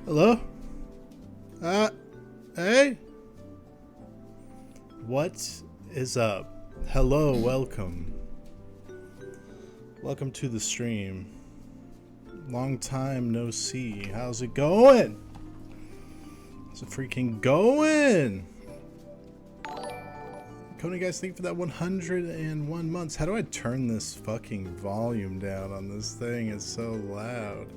Hello? Hey? What is up? Hello, welcome. Welcome to the stream. Long time no see. How's it going? How's it freaking going? Cody, guys, thank you for that 101 months. How do I turn this fucking volume down on this thing? It's so loud.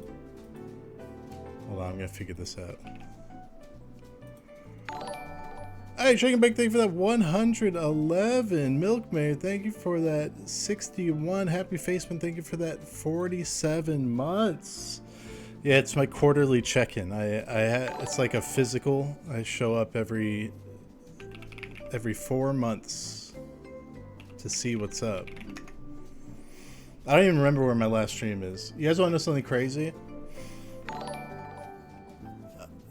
Hold on, I'm gonna figure this out. Hey, Shaking Bake, thank you for that 111. Milkmaid, thank you for that 61. Happy Faceman, thank you for that 47 months. Yeah, it's my quarterly check-in. It's like a physical. I show up every 4 months to see what's up. I don't even remember where my last stream is. You guys want to know something crazy?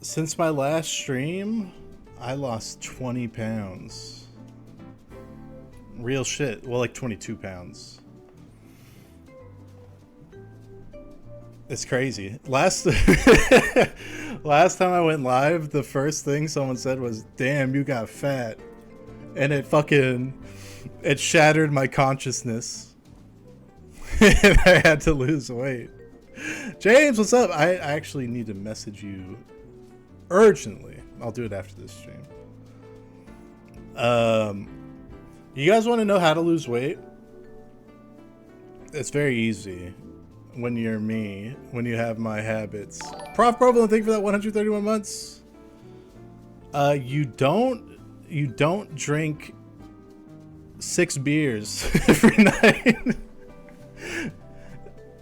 Since my last stream, I lost 20 pounds. Real shit. Well, like 22 pounds. It's crazy. Last time I went live, the first thing someone said was, "Damn, you got fat." And it shattered my consciousness. And I had to lose weight. James, what's up? I actually need to message you urgently. I'll do it after this stream. You guys want to know how to lose weight? It's very easy when you're me, when you have my habits. Prof Provolone, thank you for that 131 months. You don't drink 6 beers every night.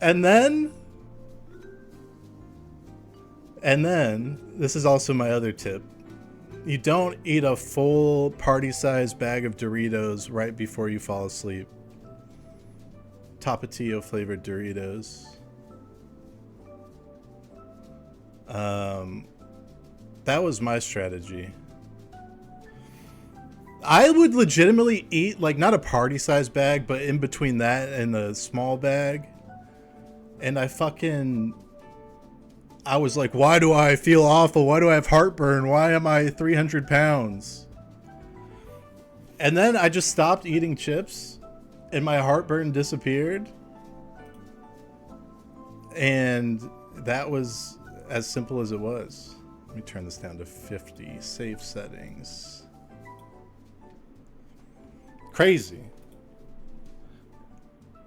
And then, this is also my other tip. You don't eat a full party-sized bag of Doritos right before you fall asleep. Tapatio flavored Doritos. That was my strategy. I would legitimately eat, like, not a party-sized bag, but in between that and a small bag. And I was like, why do I feel awful? Why do I have heartburn? Why am I 300 pounds? And then I just stopped eating chips and my heartburn disappeared. And that was as simple as it was. Let me turn this down to 50. Save settings. Crazy.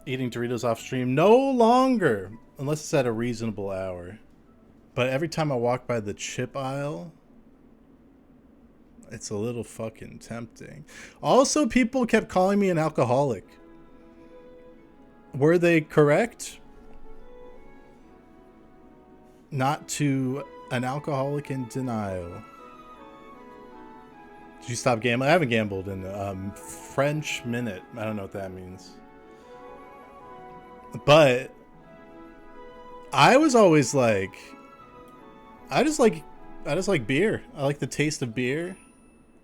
Eating Doritos off stream no longer, unless it's at a reasonable hour. But every time I walk by the chip aisle, it's a little fucking tempting. Also, people kept calling me an alcoholic. Were they correct? Not to an alcoholic in denial. Did you stop gambling? I haven't gambled in French minute. I don't know what that means. But I was always like, I just like beer. I like the taste of beer.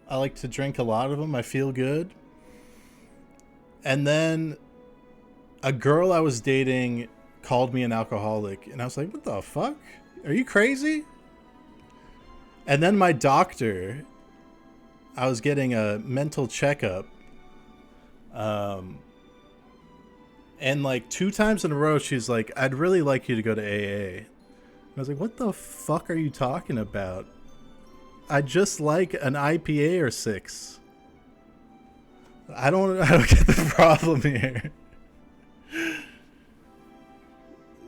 I like to drink a lot of them. I feel good. And then a girl I was dating called me an alcoholic. And I was like, what the fuck? Are you crazy? And then my doctor, I was getting a mental checkup. And like 2 times in a row, she's like, I'd really like you to go to AA. I was like, what the fuck are you talking about? I just like an IPA or 6. I don't get the problem here.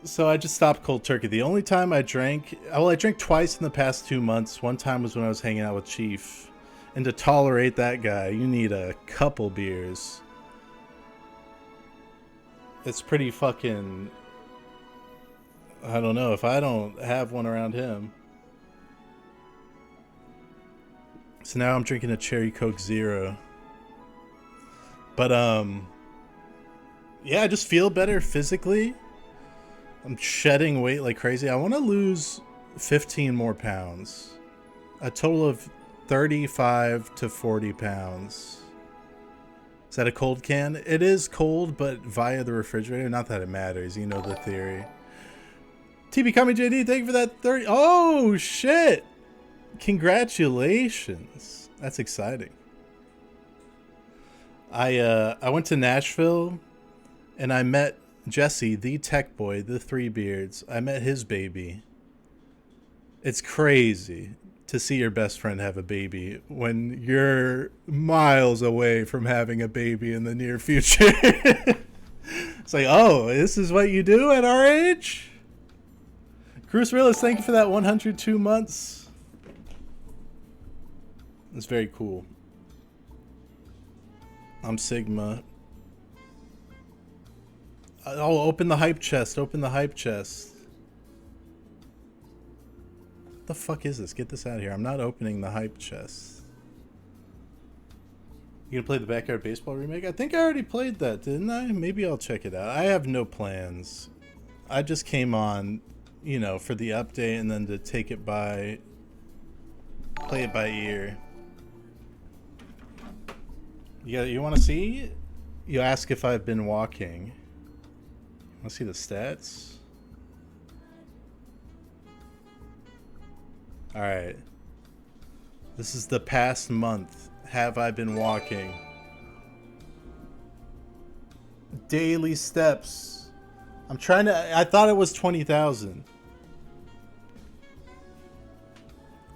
So I just stopped cold turkey. The only time I drank, well, I drank twice in the past 2 months. One time was when I was hanging out with Chief. And to tolerate that guy, you need a couple beers. It's pretty fucking... I don't know if I don't have one around him. So now I'm drinking a Cherry Coke Zero. But, yeah, I just feel better physically. I'm shedding weight like crazy. I want to lose 15 more pounds. A total of 35 to 40 pounds. Is that a cold can? It is cold, but via the refrigerator. Not that it matters. You know the theory. TB Coming JD, thank you for that 30. Oh, shit. Congratulations. That's exciting. I went to Nashville and I met Jesse, the tech boy, the Three Beards. I met his baby. It's crazy to see your best friend have a baby when you're miles away from having a baby in the near future. It's like, oh, this is what you do at our age? Bruce Willis, thank you for that 102 months. It's very cool. I'm Sigma. Oh, open the hype chest. Open the hype chest. What the fuck is this? Get this out of here. I'm not opening the hype chest. You gonna play the Backyard Baseball remake? I think I already played that, didn't I? Maybe I'll check it out. I have no plans. I just came on, you know, for the update and then to take it by... play it by ear. You want to see? You ask if I've been walking. Want to see the stats? Alright. This is the past month. Have I been walking? Daily steps. I'm trying to... I thought it was 20,000.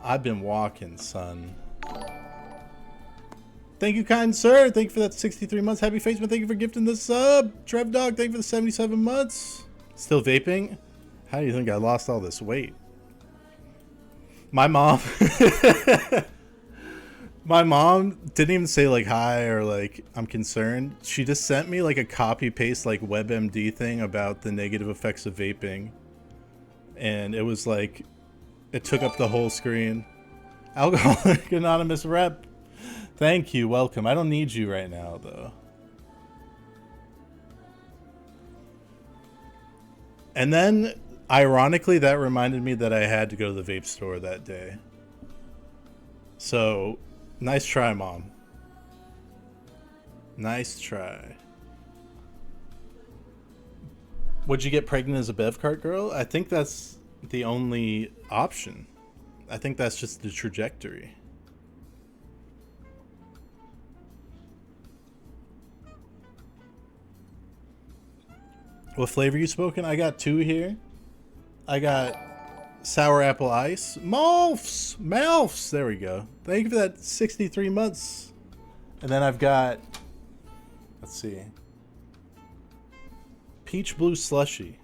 I've been walking, son. Thank you, kind sir. Thank you for that 63 months. Happy Faceman, thank you for gifting the sub. Trev Dog, thank you for the 77 months. Still vaping? How do you think I lost all this weight? My mom... My mom didn't even say like hi or like I'm concerned. She just sent me like a copy paste like WebMD thing about the negative effects of vaping. And it was like, it took up the whole screen. Alcoholic Anonymous rep. Thank you, welcome. I don't need you right now, though. And then, ironically, that reminded me that I had to go to the vape store that day. So, nice try, Mom. Nice try. Would you get pregnant as a bev cart girl? I think that's the only option. I think that's just the trajectory. What flavor you smoking? I got two here. I got sour apple ice. Malfs! Malfs! There we go. Thank you for that 63 months. And then I've got, let's see, peach blue slushy.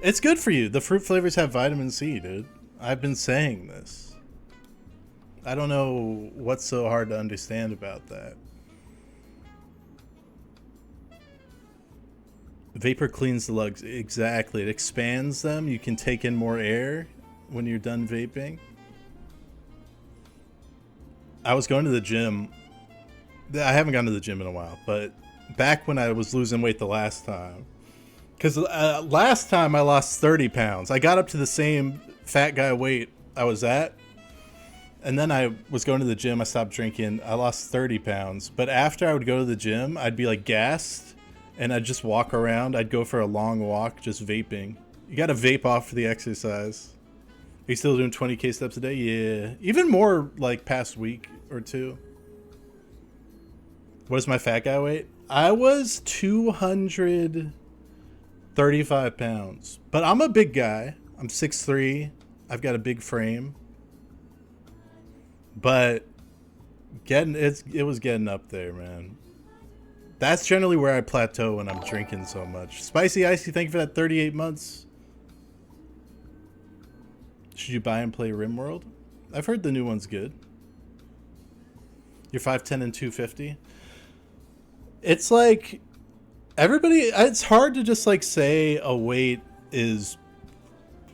It's good for you. The fruit flavors have vitamin C, dude. I've been saying this. I don't know what's so hard to understand about that. Vapor cleans the lungs. Exactly. It expands them. You can take in more air when you're done vaping. I was going to the gym. I haven't gone to the gym in a while, but back when I was losing weight the last time. Because last time I lost 30 pounds. I got up to the same fat guy weight I was at. And then I was going to the gym. I stopped drinking. I lost 30 pounds. But after I would go to the gym, I'd be like gassed. And I'd just walk around. I'd go for a long walk just vaping. You got to vape off for the exercise. Are you still doing 20K steps a day? Yeah. Even more like past week or two. What is my fat guy weight? I was 235 pounds. But I'm a big guy. I'm 6'3". I've got a big frame. But it was getting up there, man. That's generally where I plateau when I'm drinking so much. Spicy Icy, thank you for that 38 months. Should you buy and play RimWorld? I've heard the new one's good. You're 5'10" and 250. It's like everybody. It's hard to just like say a weight is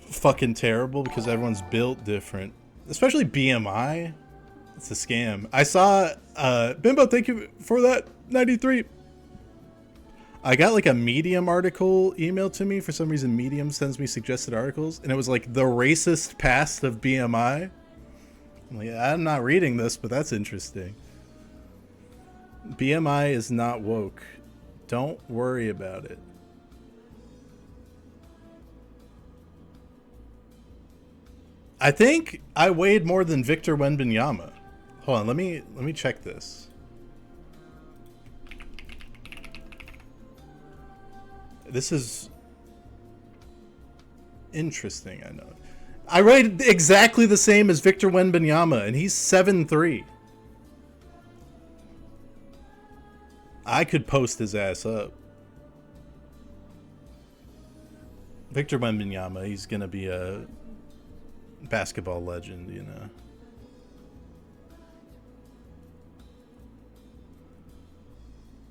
fucking terrible because everyone's built different. Especially BMI. It's a scam. I saw Bimbo. Thank you for that 93. I got like a Medium article emailed to me. For some reason, Medium sends me suggested articles, and it was like the racist past of BMI. I'm like, I'm not reading this, but that's interesting. BMI is not woke. Don't worry about it. I think I weighed more than Victor Wembanyama. Hold on, let me check this. This is interesting, I know. I weighed exactly the same as Victor Wembanyama, and he's 7'3". I could post his ass up. Victor Wembanyama, he's gonna be a basketball legend, you know.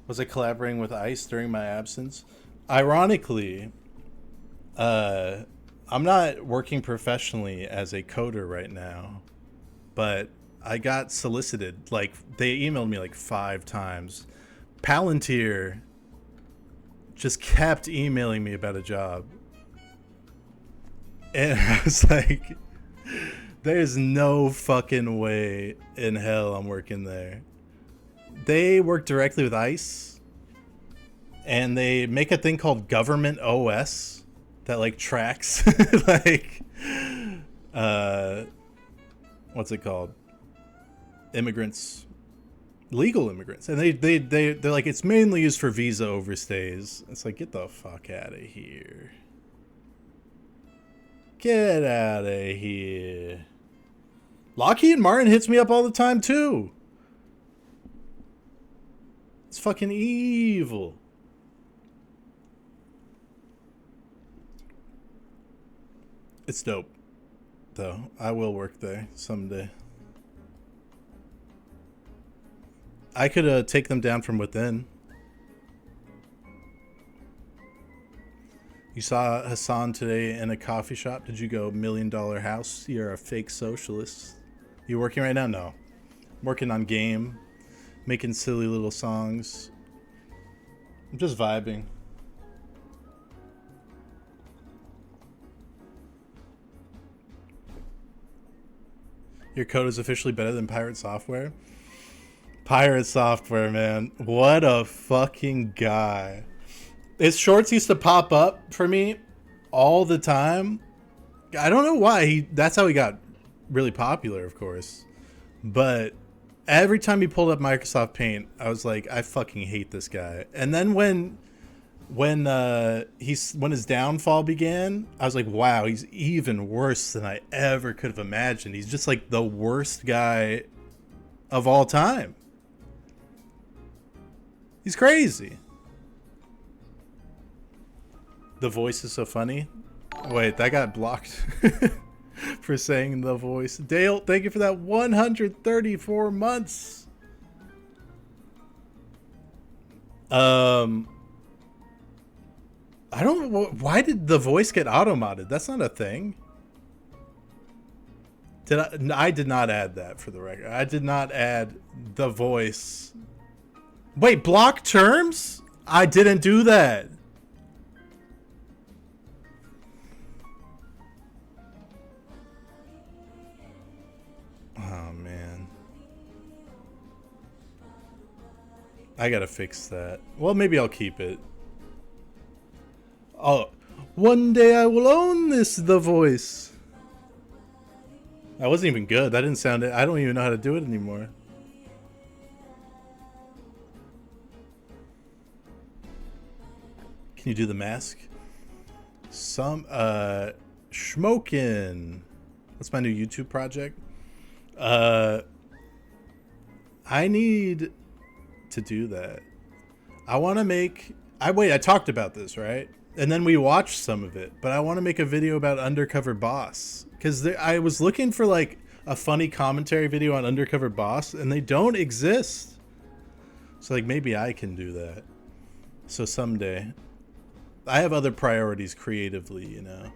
Was I collaborating with ICE during my absence? Ironically, I'm not working professionally as a coder right now, but I got solicited. Like, they emailed me like 5 times. Palantir just kept emailing me about a job. And I was like, there's no fucking way in hell I'm working there. They work directly with ICE, and they make a thing called Government OS that like tracks like what's it called? Immigrants, legal immigrants, and they're like, it's mainly used for visa overstays. It's like, get the fuck out of here. Get out of here. Lockheed Martin hits me up all the time too. It's fucking evil. It's dope, though. I will work there someday. I could take them down from within. You saw Hassan today in a coffee shop. Did you go $1 million house? You're a fake socialist. You working right now? No. I'm working on game, making silly little songs. I'm just vibing. Your code is officially better than Pirate Software? Pirate Software, man. What a fucking guy. His shorts used to pop up for me all the time. I don't know why. That's how he got really popular, of course. But every time he pulled up Microsoft Paint, I was like, I fucking hate this guy. And then when his downfall began, I was like, wow, he's even worse than I ever could have imagined. He's just like the worst guy of all time. He's crazy. The voice is so funny. Wait, that got blocked for saying the voice. Dale, thank you for that 134 months. I don't know, why did the voice get auto-modded? That's not a thing. I did not add that, for the record. I did not add the voice. Wait, block terms? I didn't do that. Oh, man. I gotta fix that. Well, maybe I'll keep it. Oh, one day I will own this, the voice. That wasn't even good. That didn't sound it. I don't even know how to do it anymore. Can you do the mask? Schmokin'. That's my new YouTube project. I need to do that. I want to make... I talked about this, right? And then we watched some of it. But I want to make a video about Undercover Boss. Because I was looking for, like, a funny commentary video on Undercover Boss, and they don't exist. So, like, maybe I can do that. So someday. I have other priorities creatively, you know,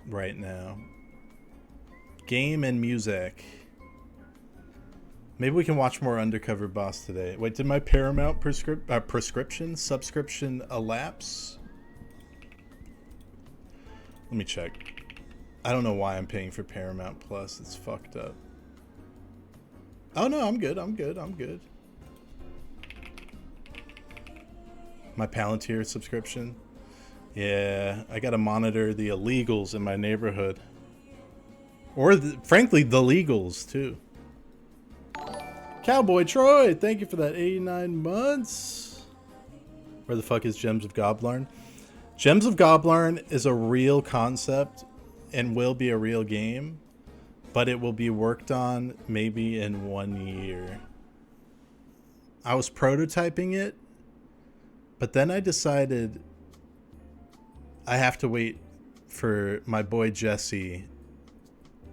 right now. Game and music. Maybe we can watch more Undercover Boss today. Wait, did my Paramount subscription elapse? Let me check. I don't know why I'm paying for Paramount Plus. It's fucked up. Oh no, I'm good. I'm good. My Palantir subscription. Yeah, I gotta monitor the illegals in my neighborhood. Or, frankly, the legals, too. Cowboy Troy, thank you for that 89 months. Where the fuck is Gems of Goblarn? Gems of Goblarn is a real concept and will be a real game, but it will be worked on maybe in 1 year. I was prototyping it, but then I decided I have to wait for my boy Jesse,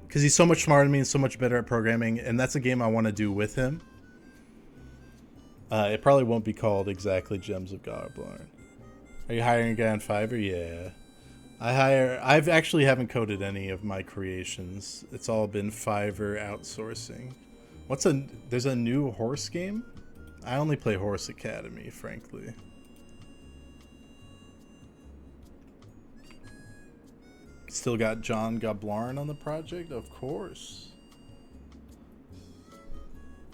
because he's so much smarter than me and so much better at programming, and that's a game I want to do with him. It probably won't be called exactly Gems of Goblarn. Are you hiring a guy on Fiverr? Yeah. I've actually haven't coded any of my creations. It's all been Fiverr outsourcing. There's a new horse game? I only play Horse Academy, frankly. Still got John Goblarn on the project? Of course.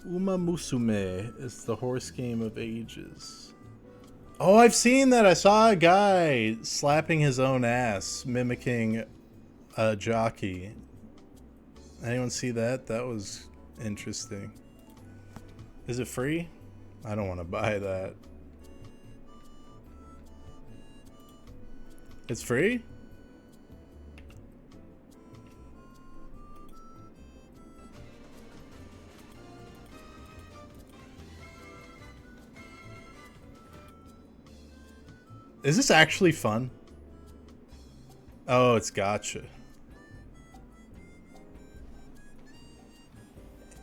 Uma Musume is the horse game of ages. Oh, I've seen that. I saw a guy slapping his own ass, mimicking a jockey. Anyone see that? That was interesting. Is it free? I don't want to buy that. It's free? Is this actually fun? Oh, it's gotcha.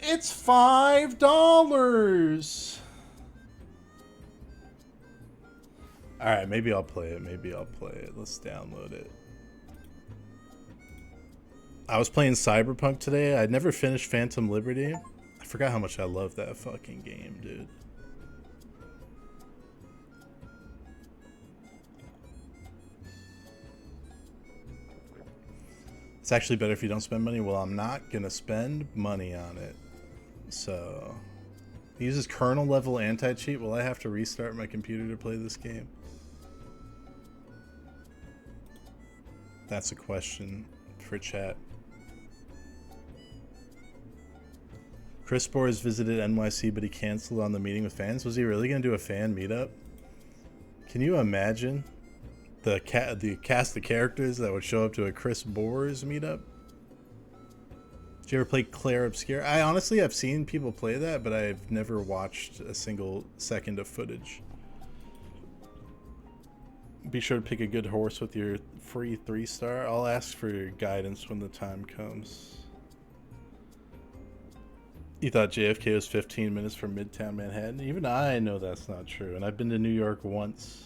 It's $5. Alright, maybe I'll play it. Let's download it. I was playing Cyberpunk today. I'd never finished Phantom Liberty. I forgot how much I love that fucking game, dude. It's actually better if you don't spend money. Well, I'm not gonna spend money on it. So, it uses kernel level anti-cheat. Will I have to restart my computer to play this game? That's a question for chat. Chris Boers visited NYC, but he canceled on the meeting with fans. Was he really gonna do a fan meetup? Can you imagine? The cast of characters that would show up to a Chris Boers meetup. Did you ever play Claire Obscure? I honestly have seen people play that, but I've never watched a single second of footage. Be sure to pick a good horse with your free 3-star. I'll ask for your guidance when the time comes. You thought JFK was 15 minutes from Midtown Manhattan? Even I know that's not true, and I've been to New York once.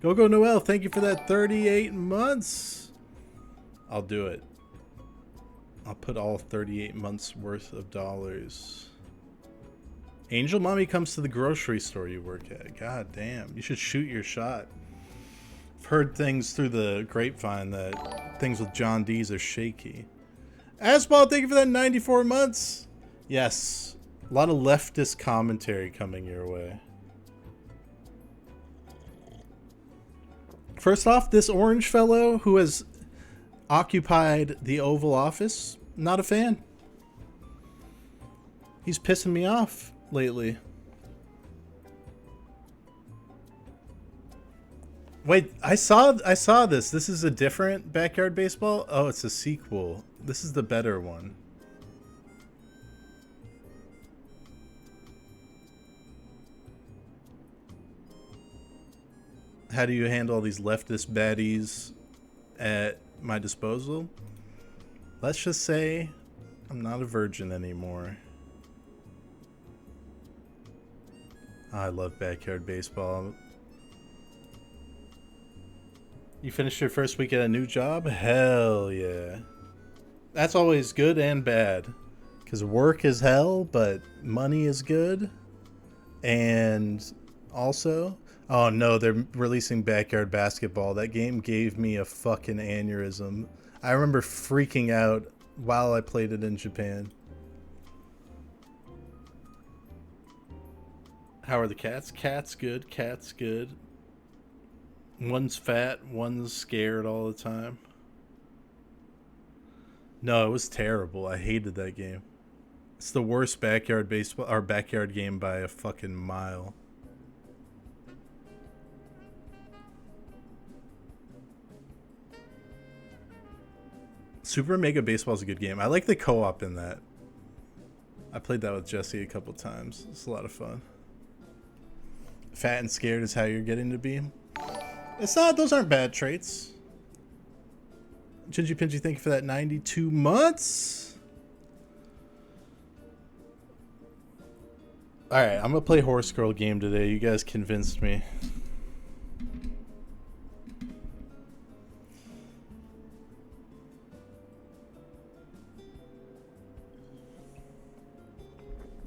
Go Noel, thank you for that 38 months. I'll do it. I'll put all 38 months worth of dollars. Angel Mommy comes to the grocery store you work at. God damn, you should shoot your shot. I've heard things through the grapevine that things with John D's are shaky. Asball, thank you for that 94 months. Yes, a lot of leftist commentary coming your way. First off, this orange fellow who has occupied the Oval Office, not a fan. He's pissing me off lately. Wait, I saw this. This is a different Backyard Baseball? Oh, it's a sequel. This is the better one. How do you handle all these leftist baddies at my disposal? Let's just say I'm not a virgin anymore. I love Backyard Baseball. You finished your first week at a new job? Hell yeah. That's always good and bad. Because work is hell, but money is good. And also... Oh no, they're releasing Backyard Basketball. That game gave me a fucking aneurysm. I remember freaking out while I played it in Japan. How are the cats? Cat's good. Cat's good. One's fat, one's scared all the time. No, it was terrible. I hated that game. It's the worst backyard baseball or backyard game by a fucking mile. Super Mega Baseball is a good game. I like the co-op in that. I played that with Jesse a couple times. It's a lot of fun. Fat and scared is how you're getting to be. It's not. Those aren't bad traits. Gingy Pinchy, thank you for that 92 months. Alright, I'm going to play Horse Girl game today. You guys convinced me.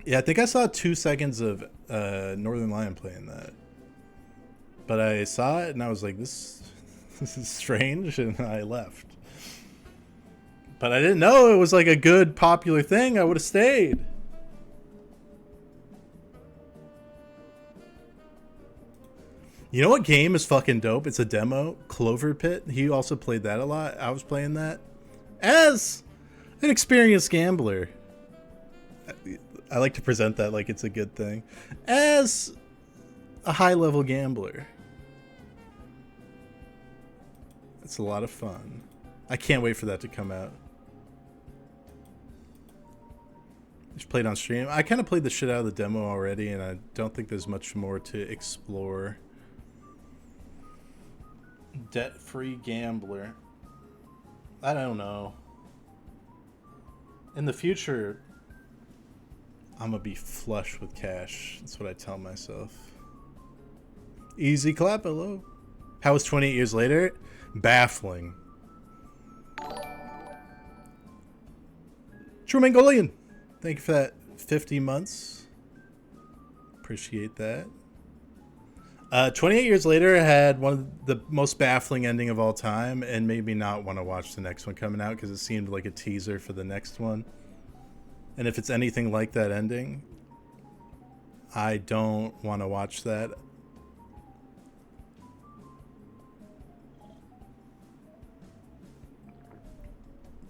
Yeah, I think I saw 2 seconds of Northern Lion playing that. But I saw it and I was like, this is strange, and I left. But I didn't know it was like a good popular thing. I would have stayed. You know what game is fucking dope? It's a demo. Clover Pit. He also played that a lot. I was playing that as an experienced gambler. I like to present that like it's a good thing. As a high-level gambler. It's a lot of fun. I can't wait for that to come out. Just played on stream. I kind of played the shit out of the demo already, and I don't think there's much more to explore. Debt-free gambler. I don't know. In the future, I'm gonna be flush with cash. That's what I tell myself. Easy clap, hello. How was 28 years later? Baffling. True Mongolian. Thank you for that 50 months. Appreciate that. 28 years later had one of the most baffling ending of all time and made me not want to watch the next one coming out because it seemed like a teaser for the next one. And if it's anything like that ending, I don't want to watch that.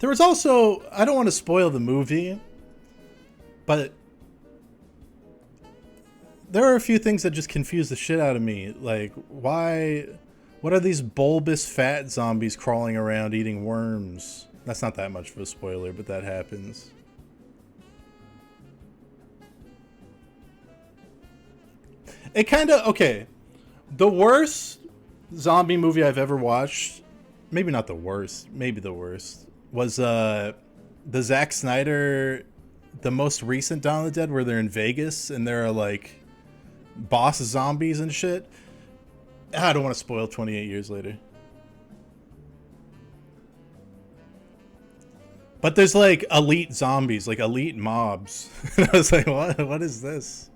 There was also, I don't want to spoil the movie, but there are a few things that just confuse the shit out of me. Like, what are these bulbous fat zombies crawling around eating worms? That's not that much of a spoiler, but that happens. It kind of, okay, the worst zombie movie I've ever watched, maybe not the worst, maybe the worst, was the Zack Snyder, the most recent Dawn of the Dead, where they're in Vegas and there are like boss zombies and shit. I don't want to spoil 28 years later. But there's like elite zombies, like elite mobs. I was like, what is this?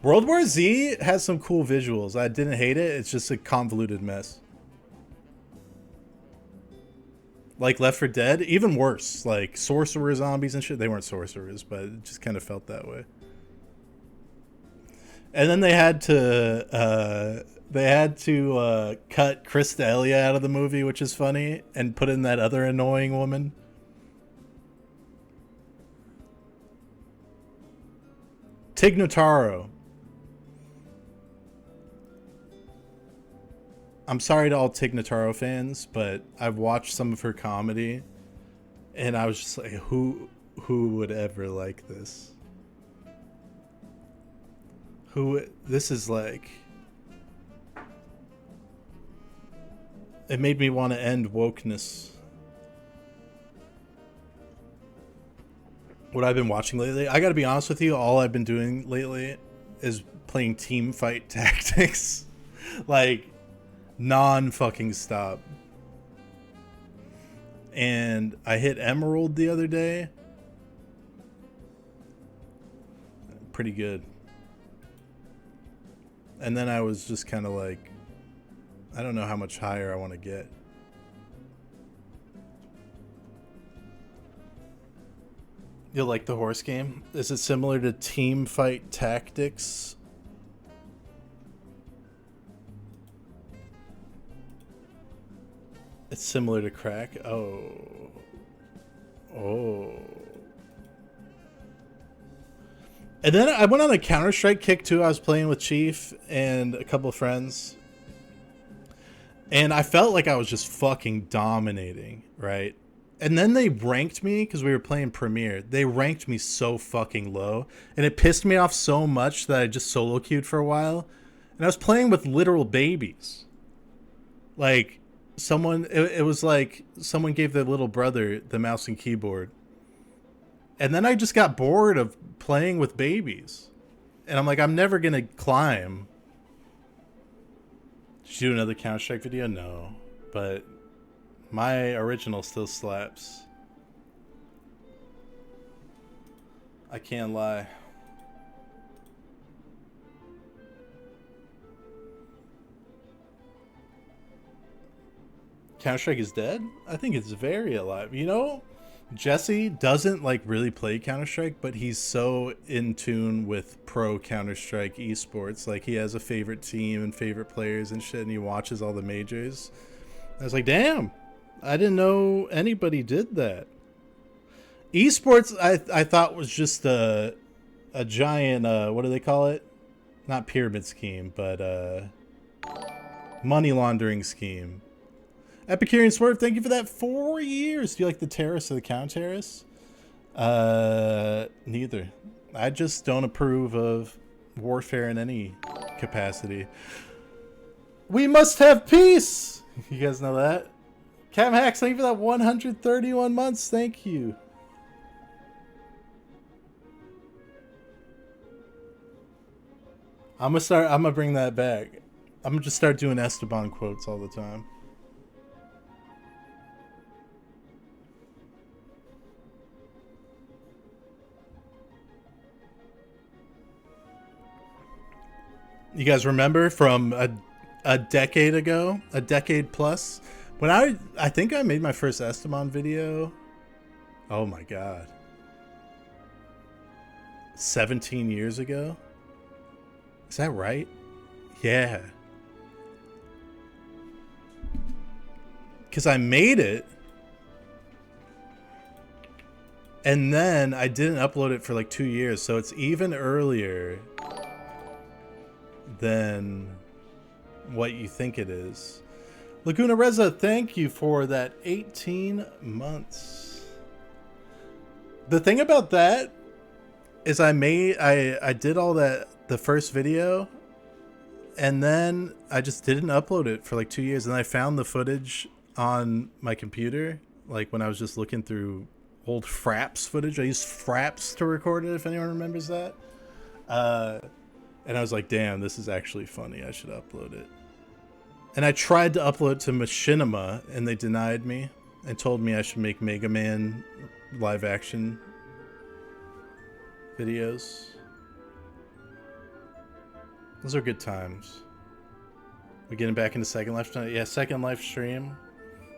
World War Z has some cool visuals. I didn't hate it. It's just a convoluted mess. Like Left 4 Dead, even worse. Like sorcerer zombies and shit. They weren't sorcerers, but it just kind of felt that way. And then they had to cut Krista Elliott out of the movie, which is funny, and put in that other annoying woman. Tig Notaro. I'm sorry to all Tig Notaro fans, but I've watched some of her comedy, and I was just like, who would ever like this? This is like... It made me want to end wokeness. What I've been watching lately, I gotta be honest with you, all I've been doing lately is playing team fight tactics. Like, non-fucking stop. And I hit Emerald the other day. Pretty good. And then I was just kind of like, I don't know how much higher I want to get. You like the horse game? Is it similar to Team Fight Tactics? It's similar to Crack. Oh. Oh. And then I went on a Counter-Strike kick too. I was playing with Chief and a couple of friends. And I felt like I was just fucking dominating, right? And then they ranked me because we were playing Premier. They ranked me so fucking low. And it pissed me off so much that I just solo queued for a while. And I was playing with literal babies. Like, it was like someone gave their little brother the mouse and keyboard. And then I just got bored of playing with babies. And I'm like, I'm never going to climb. Did you do another Counter-Strike video? No. But my original still slaps. I can't lie. Counter-Strike is dead? I think it's very alive. You know, Jesse doesn't like really play Counter-Strike, but he's so in tune with pro Counter-Strike esports. Like, he has a favorite team and favorite players and shit, and he watches all the majors. I was like, damn, I didn't know anybody did that. Esports, I thought was just a giant, what do they call it? Not pyramid scheme, but money laundering scheme. Epicurean Swerve, thank you for that 4 years. Do you like the terrace or the counter terrace? Neither. I just don't approve of warfare in any capacity. We must have peace! You guys know that? Cam Hacks, thank you for that 131 months. Thank you. I'm gonna bring that back. I'm gonna just start doing Esteban quotes all the time. You guys remember from a decade ago, a decade plus, when I think I made my first Esteban video. Oh my god. 17 years ago? Is that right? Yeah. Because I made it. And then I didn't upload it for like 2 years. So it's even earlier than what you think it is. Laguna Reza, thank you for that 18 months. The thing about that is I did all that, the first video, and then I just didn't upload it for like 2 years, and I found the footage on my computer, like when I was just looking through old Fraps footage. I used Fraps to record it, if anyone remembers that. And I was like, damn, this is actually funny. I should upload it. And I tried to upload it to Machinima, and they denied me and told me I should make Mega Man live action videos. Those are good times. We getting back into Second Life tonight? Yeah, Second Life stream.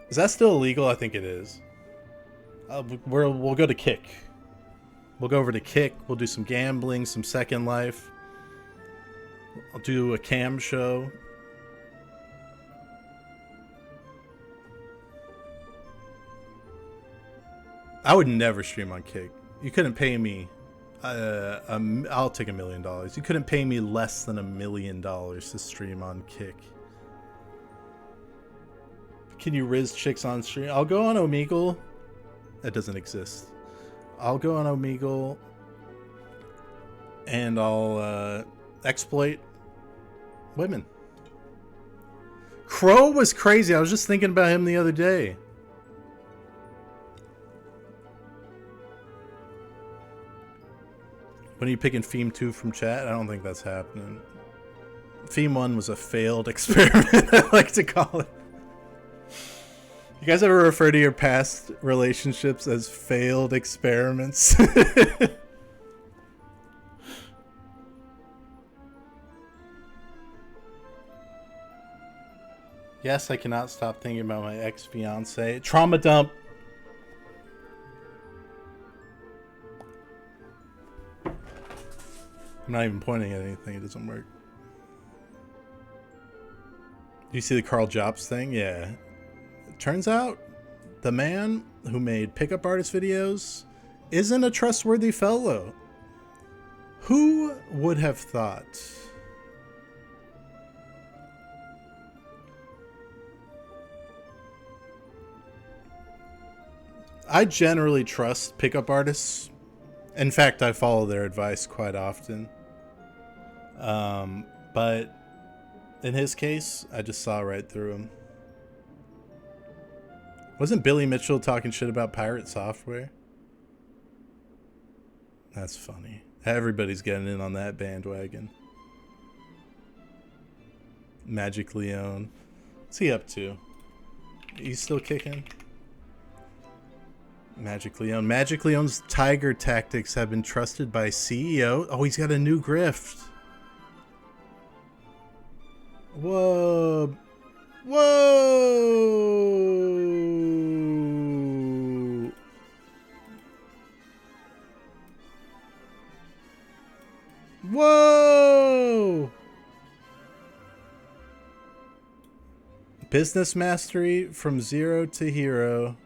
Is that still illegal? I think it is. We'll go to Kick. We'll go over to Kick. We'll do some gambling, some Second Life. I'll do a cam show. I would never stream on Kick. You couldn't pay me. I'll take $1 million. You couldn't pay me less than $1 million to stream on Kick. Can you riz chicks on stream? I'll go on Omegle. That doesn't exist. I'll go on Omegle and I'll exploit women. Crow was crazy. I was just thinking about him the other day. When are you picking Theme 2 from chat? I don't think that's happening. Theme 1 was a failed experiment, I like to call it. You guys ever refer to your past relationships as failed experiments? Yes, I cannot stop thinking about my ex-fiance. Trauma dump. I'm not even pointing at anything. It doesn't work. Do you see the Carl Jobs thing? Yeah. It turns out the man who made pickup artist videos isn't a trustworthy fellow. Who would have thought? I generally trust pickup artists. In fact, I follow their advice quite often. But in his case, I just saw right through him. Wasn't Billy Mitchell talking shit about pirate software? That's funny. Everybody's getting in on that bandwagon. Magic Leone. What's he up to? He's still kicking? Magic Leone. Magic Leone's tiger tactics have been trusted by CEO. Oh, he's got a new grift. Whoa. Whoa. Whoa. Business mastery from zero to hero.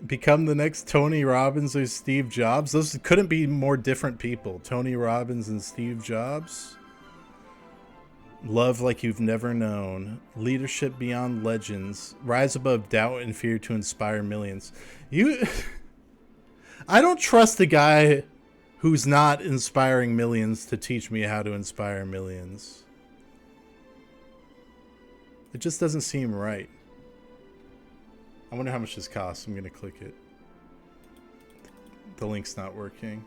Become the next Tony Robbins or Steve Jobs. Those couldn't be more different people. Tony Robbins and Steve Jobs. Love like you've never known. Leadership beyond legends. Rise above doubt and fear to inspire millions. I don't trust a guy who's not inspiring millions to teach me how to inspire millions. It just doesn't seem right. I wonder how much this costs. I'm going to click it. The link's not working.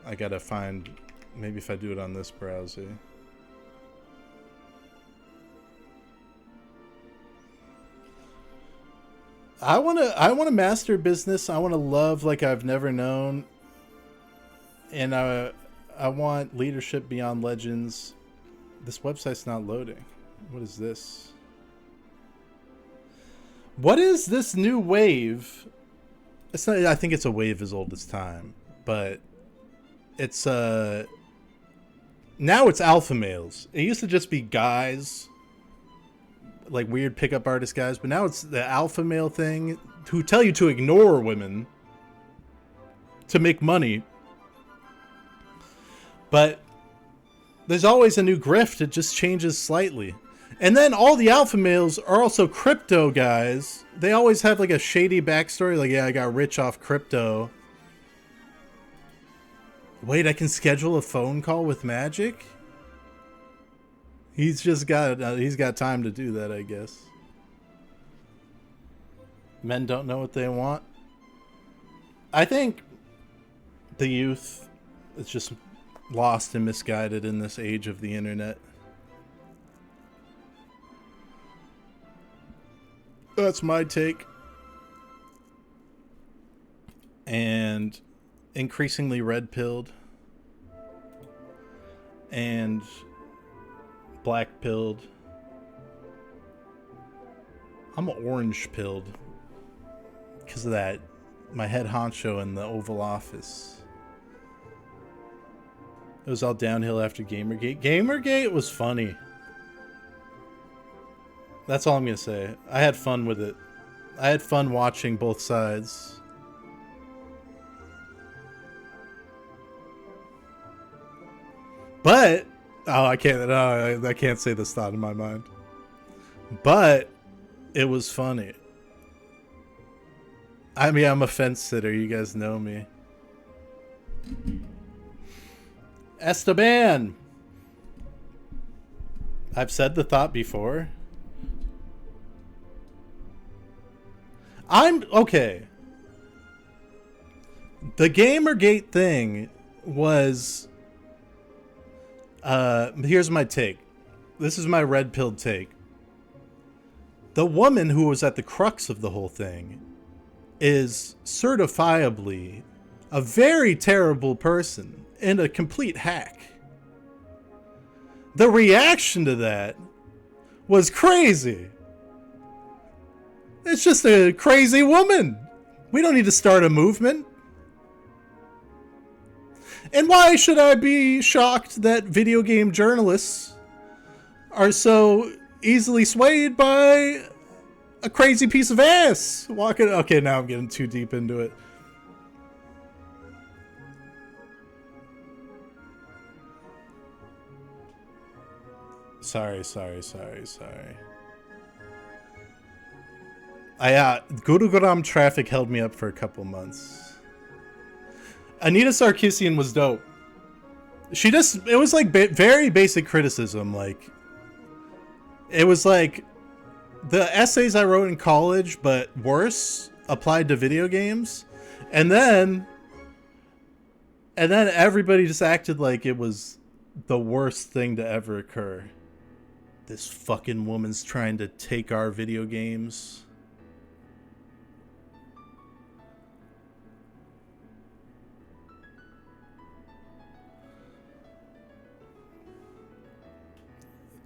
I gotta find, maybe if I do it on this browser. I wanna master business. I wanna love like I've never known. And I want leadership beyond legends. This website's not loading. What is this? What is this new wave? It's not, I think it's a wave as old as time, but it's now it's alpha males. It used to just be guys, like weird pickup artist guys, but now it's the alpha male thing who tell you to ignore women to make money. But there's always a new grift. It just changes slightly. And then all the alpha males are also crypto guys. They always have like a shady backstory. Like, yeah, I got rich off crypto. Wait, I can schedule a phone call with Magic? He's got time to do that, I guess. Men don't know what they want. I think the youth is just lost and misguided in this age of the internet. That's my take. And increasingly red-pilled and black-pilled. I'm orange-pilled because of that. My head honcho in the Oval Office. It was all downhill after Gamergate. Gamergate was funny. That's all I'm going to say. I had fun with it. I had fun watching both sides. But I can't say this thought in my mind. But it was funny. I mean, I'm a fence sitter. You guys know me. Esteban. I've said the thought before. I'm okay. The Gamergate thing was. Here's my take. This is my red-pilled take. The woman who was at the crux of the whole thing is certifiably a very terrible person and a complete hack. The reaction to that was crazy. It's just a crazy woman. We don't need to start a movement. And why should I be shocked that video game journalists are so easily swayed by a crazy piece of ass walking. Okay, now I'm getting too deep into it. Sorry. Gurugram traffic held me up for a couple months. Anita Sarkeesian was dope. It was like very basic criticism. Like, it was like the essays I wrote in college, but worse, applied to video games. And then everybody just acted like it was the worst thing to ever occur. This fucking woman's trying to take our video games.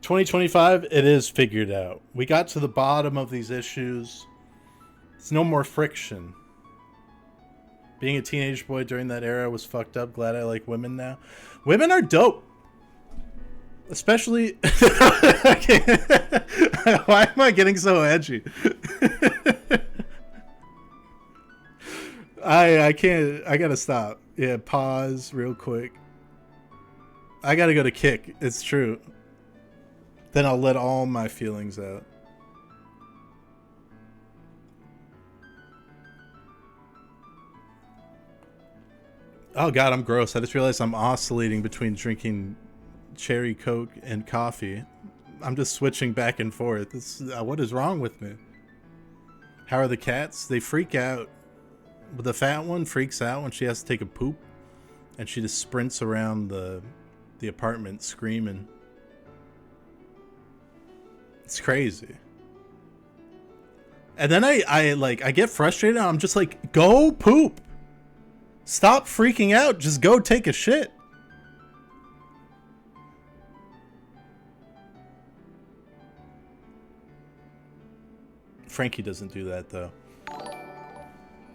$2025, it is figured out. We got to the bottom of these issues. It's no more friction. Being a teenage boy during that era was fucked up. Glad I like women now. Women are dope. Especially... Why am I getting so edgy? I can't... I gotta stop. Yeah, pause real quick. I gotta go to kick. It's true. Then I'll let all my feelings out. Oh god, I'm gross. I just realized I'm oscillating between drinking cherry Coke and coffee. I'm just switching back and forth. What is wrong with me? How are the cats? They freak out. But the fat one freaks out when she has to take a poop. And she just sprints around the apartment screaming. It's crazy. And then I get frustrated. I'm just like, go poop. Stop freaking out. Just go take a shit. Frankie doesn't do that, though.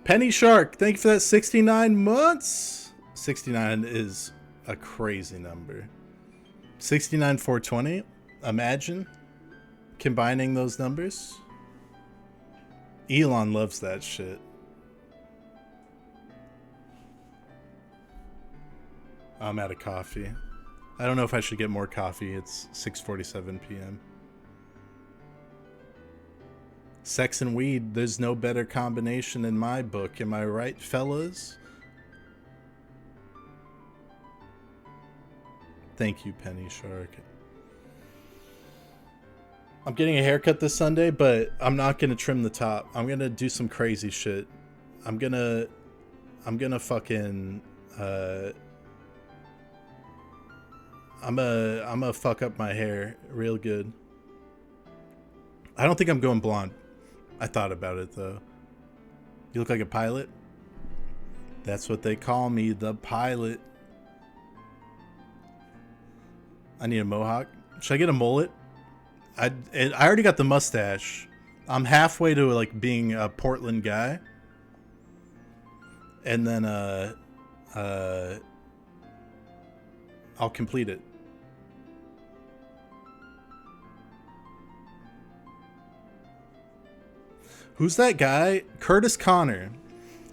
Penny Shark, thank you for that 69 months. 69 is a crazy number. 69 420. Imagine combining those numbers. Elon loves that shit. I'm out of coffee. I don't know if I should get more coffee. It's 6:47 p.m. Sex and weed, there's no better combination in my book. Am I right, fellas? Thank you, Penny Shark. I'm getting a haircut this Sunday, but I'm not going to trim the top. I'm going to do some crazy shit. I'm going to fucking... I'm gonna fuck up my hair real good. I don't think I'm going blonde. I thought about it, though. You look like a pilot? That's what they call me, the pilot. I need a mohawk. Should I get a mullet? I already got the mustache. I'm halfway to like being a Portland guy. And then I'll complete it. Who's that guy? Curtis Connor.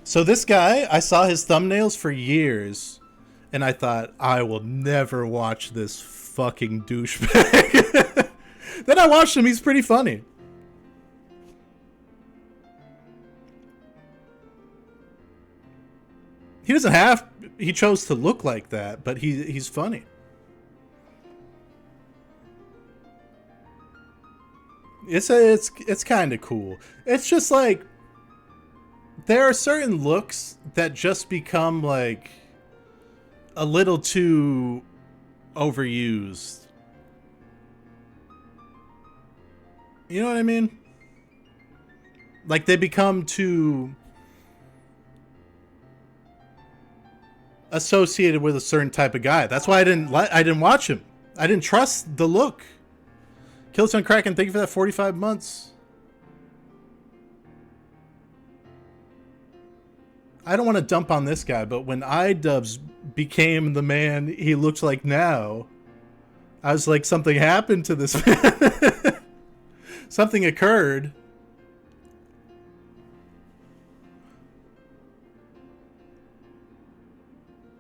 So this guy, I saw his thumbnails for years, and I thought, I will never watch this fucking douchebag. Then I watched him. He's pretty funny. He doesn't have... He chose to look like that, but he's funny. It's kind of cool. It's just like there are certain looks that just become like a little too overused. You know what I mean? Like they become too associated with a certain type of guy. That's why I didn't watch him. I didn't trust the look. Killstone Kraken, thank you for that 45 months. I don't want to dump on this guy, but when iDubbbz became the man he looks like now, I was like, something happened to this man. Something occurred.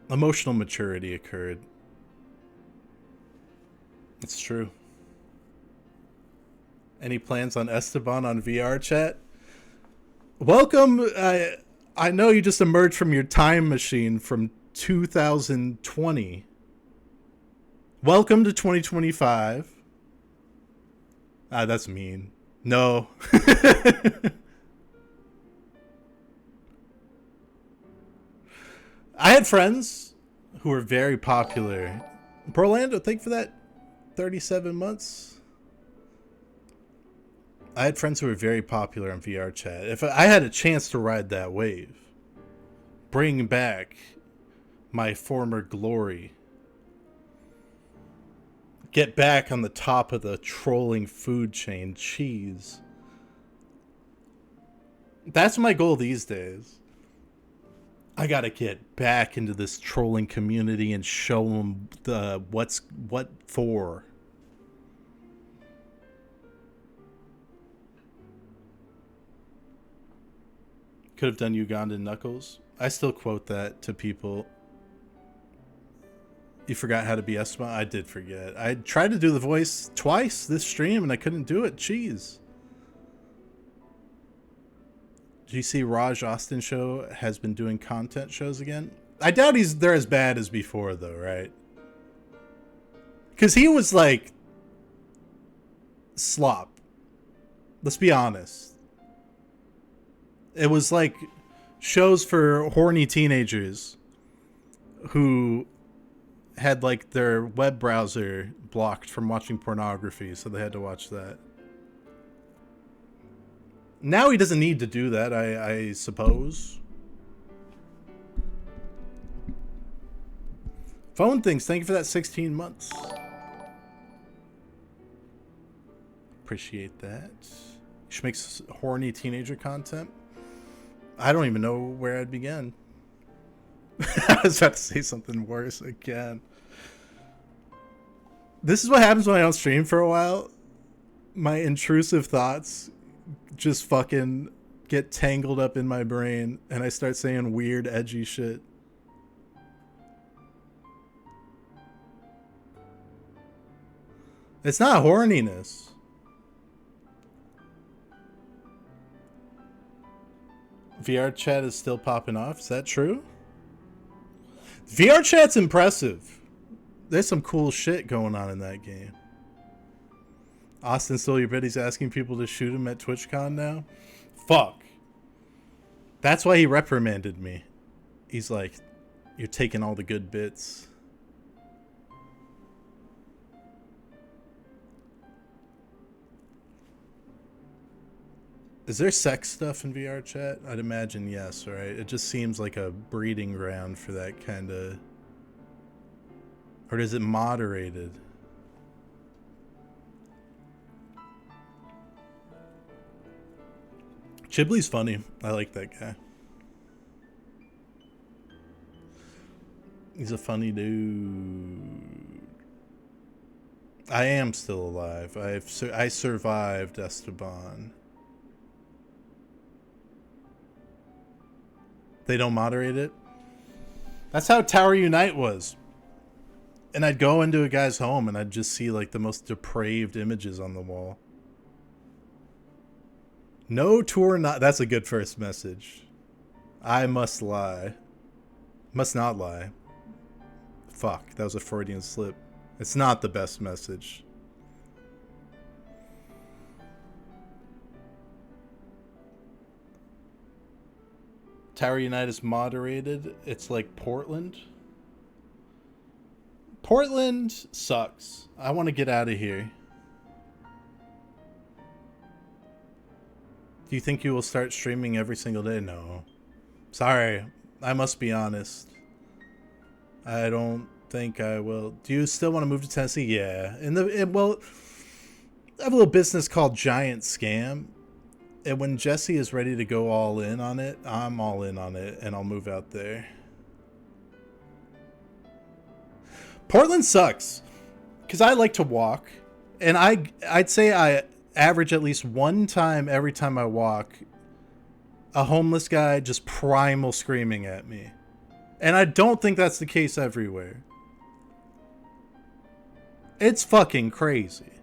Emotional maturity occurred. It's true. Any plans on Esteban on VR chat? Welcome. I know you just emerged from your time machine from 2020. Welcome to 2025. That's mean. No. I had friends who were very popular. Orlando, thank you for that 37 months. I had friends who were very popular on VR chat. If I had a chance to ride that wave, bring back my former glory, get back on the top of the trolling food chain, cheese. That's my goal these days. I gotta get back into this trolling community and show them what for. Could have done Ugandan Knuckles. I still quote that to people. You forgot how to be Esma? I did forget. I tried to do the voice twice this stream and I couldn't do it. Jeez. Do you see Raj Austin show has been doing content shows again? I doubt they're as bad as before though, right? Because he was like slop. Let's be honest. It was like shows for horny teenagers who had like their web browser blocked from watching pornography, so they had to watch that. Now he doesn't need to do that, I suppose. Phone things, thank you for that 16 months. Appreciate that. She makes horny teenager content. I don't even know where I'd begin. I was about to say something worse again. This is what happens when I don't stream for a while. My intrusive thoughts just fucking get tangled up in my brain and I start saying weird, edgy shit. It's not horniness. VR chat is still popping off. Is that true? VR chat's impressive. There's some cool shit going on in that game. Austin stole your bit. He's asking people to shoot him at TwitchCon now. Fuck. That's why he reprimanded me. He's like, you're taking all the good bits. Is there sex stuff in VR chat? I'd imagine yes, right? It just seems like a breeding ground for that kind of... Or is it moderated? Chibley's funny. I like that guy. He's a funny dude. I am still alive. I survived Esteban. They don't moderate it? That's how Tower Unite was. And I'd go into a guy's home and I'd just see like the most depraved images on the wall. No tour not... That's a good first message. I must lie. Must not lie. Fuck, that was a Freudian slip. It's not the best message. Tower Unite is moderated. It's like Portland. Portland sucks. I want to get out of here. Do you think you will start streaming every single day? No. Sorry. I must be honest. I don't think I will. Do you still want to move to Tennessee? Yeah. Well, I have a little business called Giant Scam. And when Jesse is ready to go all in on it, I'm all in on it, and I'll move out there. Portland sucks. because I like to walk, and I'd say I average at least one time every time I walk, a homeless guy just primal screaming at me. And I don't think that's the case everywhere. It's fucking crazy.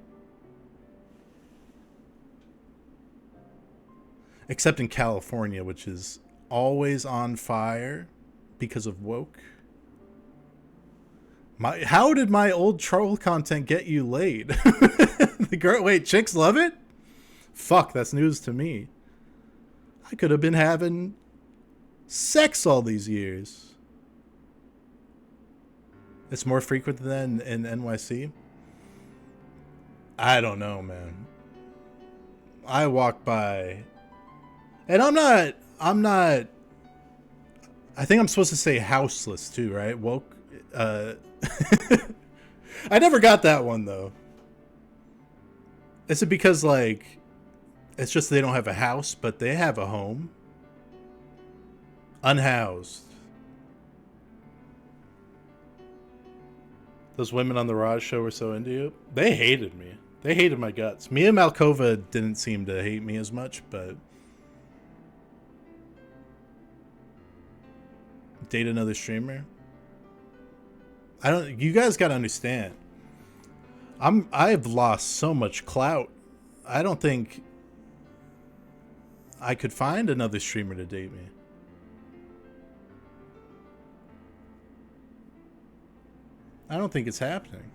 Except in California, which is always on fire because of woke. How did my old troll content get you laid? Wait, chicks love it? Fuck, that's news to me. I could have been having sex all these years. It's more frequent than in NYC? I don't know, man. I walk by, and I'm not, I think I'm supposed to say houseless too, right? Woke. I never got that one though. Is it because like, it's just they don't have a house, but they have a home? Unhoused. Those women on the Raj show were so into you. They hated me. They hated my guts. Me and Malkova didn't seem to hate me as much, but date another streamer. You guys gotta understand. I've lost so much clout. I don't think I could find another streamer to date me. I don't think it's happening.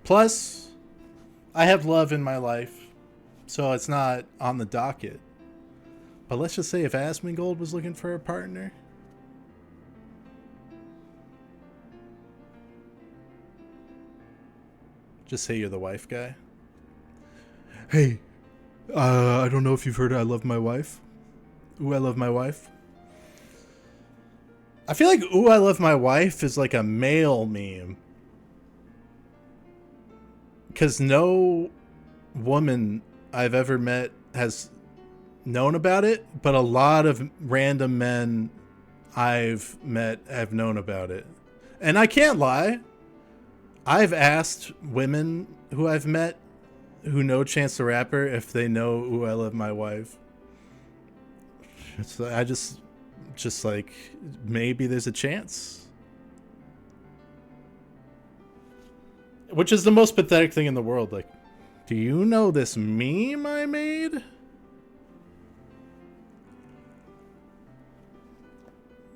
Plus, I have love in my life, so it's not on the docket. But let's just say if Asmongold was looking for a partner, just say you're the wife guy. Hey, I don't know if you've heard I love my wife. Ooh, I love my wife. I feel like ooh, I love my wife is like a male meme. Because no woman I've ever met has known about it, but a lot of random men I've met have known about it. And I can't lie. I've asked women who I've met who know Chance the Rapper if they know ooh, I love my wife. I just like, maybe there's a chance. Which is the most pathetic thing in the world. Like, do you know this meme I made?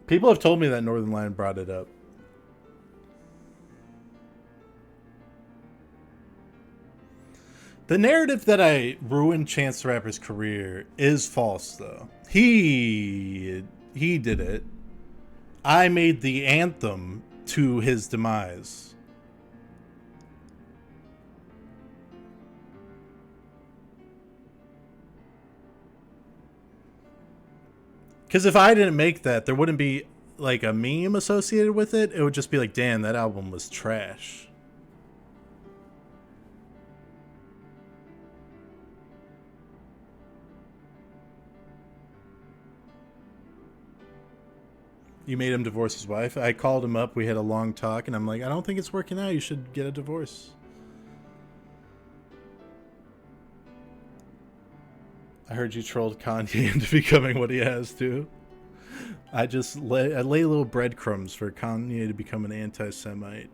People have told me that Northern Lion brought it up. The narrative that I ruined Chance the Rapper's career is false, though. He did it. I made the anthem to his demise. Because if I didn't make that, there wouldn't be like a meme associated with it. It would just be like, damn, that album was trash. You made him divorce his wife. I called him up. We had a long talk, and I'm like, I don't think it's working out. You should get a divorce. I heard you trolled Kanye into becoming what he has to. I lay little breadcrumbs for Kanye to become an anti-Semite.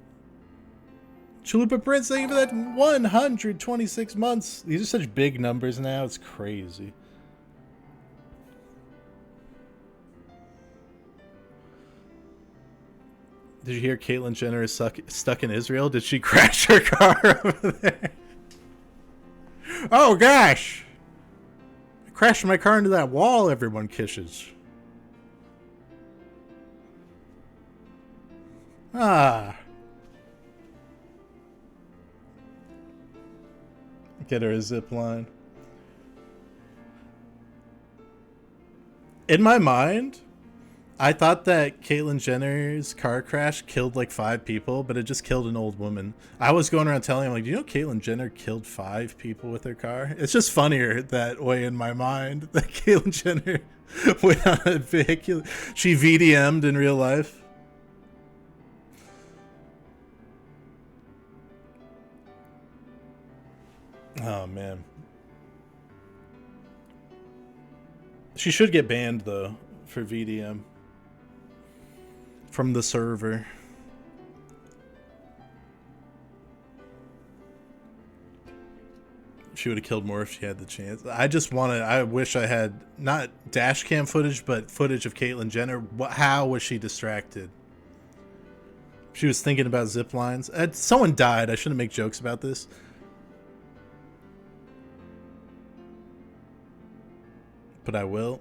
Chalupa Prince, thank you for that 126 months. These are such big numbers now. It's crazy. Did you hear Caitlyn Jenner is stuck in Israel? Did she crash her car over there? Oh gosh! I crashed my car into that wall everyone kisses. Ah. Get her a zip line. In my mind, I thought that Caitlyn Jenner's car crash killed like 5 people, but it just killed an old woman. I was going around telling him, like, do you know Caitlyn Jenner killed 5 people with her car? It's just funnier that way in my mind that Caitlyn Jenner went on a vehicle. She VDM'd in real life. Oh man. She should get banned though for VDM from the server. She would have killed more if she had the chance. I wish I had not dash cam footage, but footage of Caitlyn Jenner. How was she distracted? She was thinking about zip lines. Someone died. I shouldn't make jokes about this. But I will.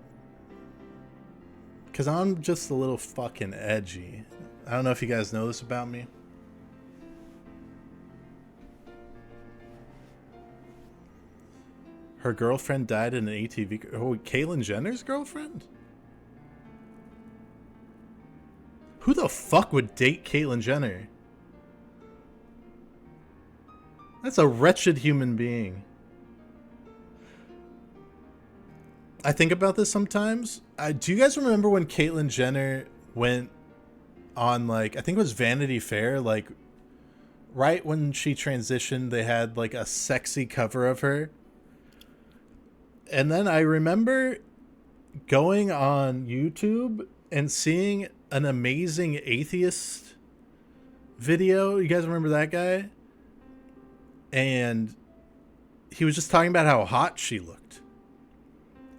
Because I'm just a little fucking edgy. I don't know if you guys know this about me. Her girlfriend died in an ATV. Oh, Caitlyn Jenner's girlfriend? Who the fuck would date Caitlyn Jenner? That's a wretched human being. I think about this sometimes. Do you guys remember when Caitlyn Jenner went on, like, I think it was Vanity Fair, like, right when she transitioned, they had, like, a sexy cover of her. And then I remember going on YouTube and seeing an Amazing Atheist video. You guys remember that guy? And he was just talking about how hot she looked.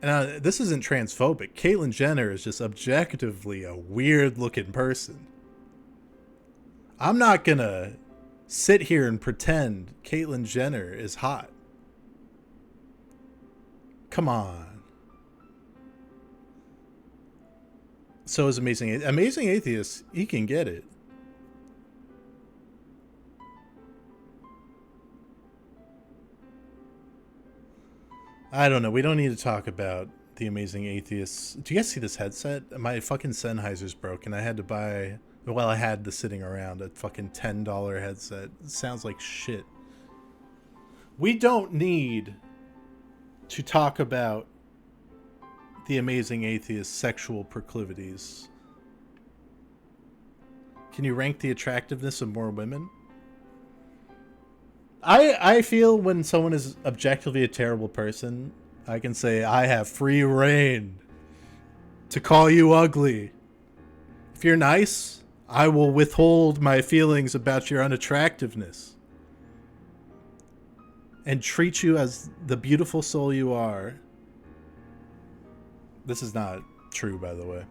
And this isn't transphobic. Caitlyn Jenner is just objectively a weird looking person. I'm not gonna sit here and pretend Caitlyn Jenner is hot. Come on. So is Amazing Atheist. He can get it. I don't know. We don't need to talk about the Amazing Atheists. Do you guys see this headset? My fucking Sennheiser's broken. I had to buy... Well, I had the sitting around a fucking $10 headset. It sounds like shit. We don't need to talk about the Amazing Atheist's sexual proclivities. Can you rank the attractiveness of more women? I feel when someone is objectively a terrible person, I can say I have free reign to call you ugly. If you're nice, I will withhold my feelings about your unattractiveness and treat you as the beautiful soul you are. This is not true, by the way.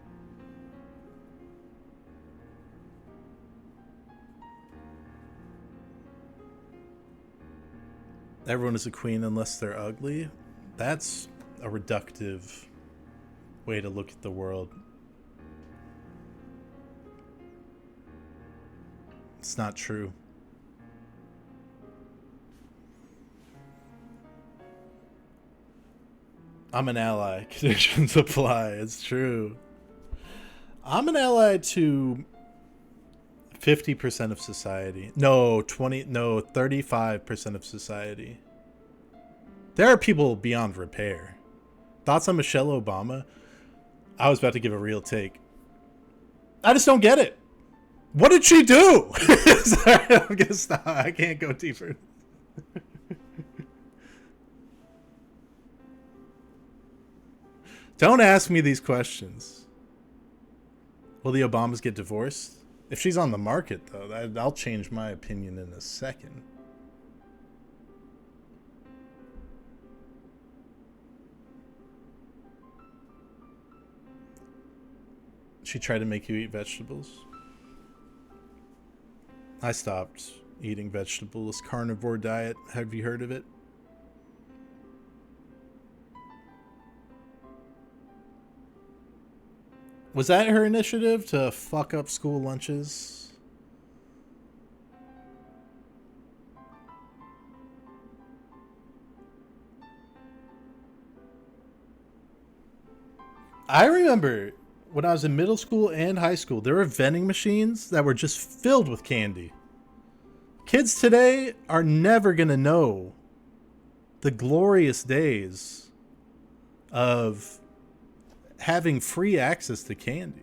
Everyone is a queen unless they're ugly. That's a reductive way to look at the world. It's not true. I'm an ally. Conditions apply. It's true. I'm an ally to 50% of society. No, 35% of society. There are people beyond repair. Thoughts on Michelle Obama? I was about to give a real take. I just don't get it. What did she do? Sorry, I'm gonna stop. I can't go deeper. Don't ask me these questions. Will the Obamas get divorced? If she's on the market, though, I'll change my opinion in a second. She tried to make you eat vegetables. I stopped eating vegetables. Carnivore diet. Have you heard of it? Was that her initiative to fuck up school lunches? I remember when I was in middle school and high school, there were vending machines that were just filled with candy. Kids today are never going to know the glorious days of having free access to candy.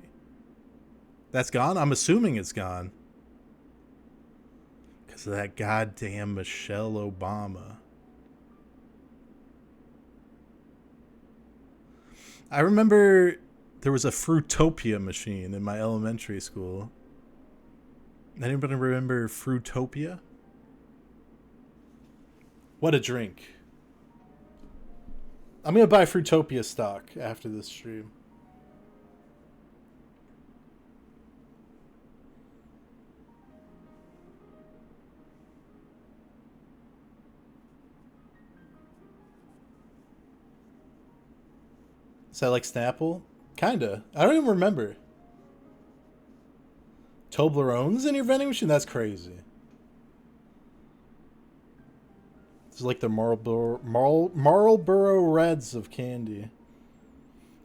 That's gone? I'm assuming it's gone. Because of that goddamn Michelle Obama. I remember there was a Fruitopia machine in my elementary school. Anybody remember Fruitopia? What a drink. I'm going to buy Fruitopia stock after this stream. Is that like Snapple? Kinda. I don't even remember. Toblerones in your vending machine? That's crazy. It's like the Marlboro Reds of candy.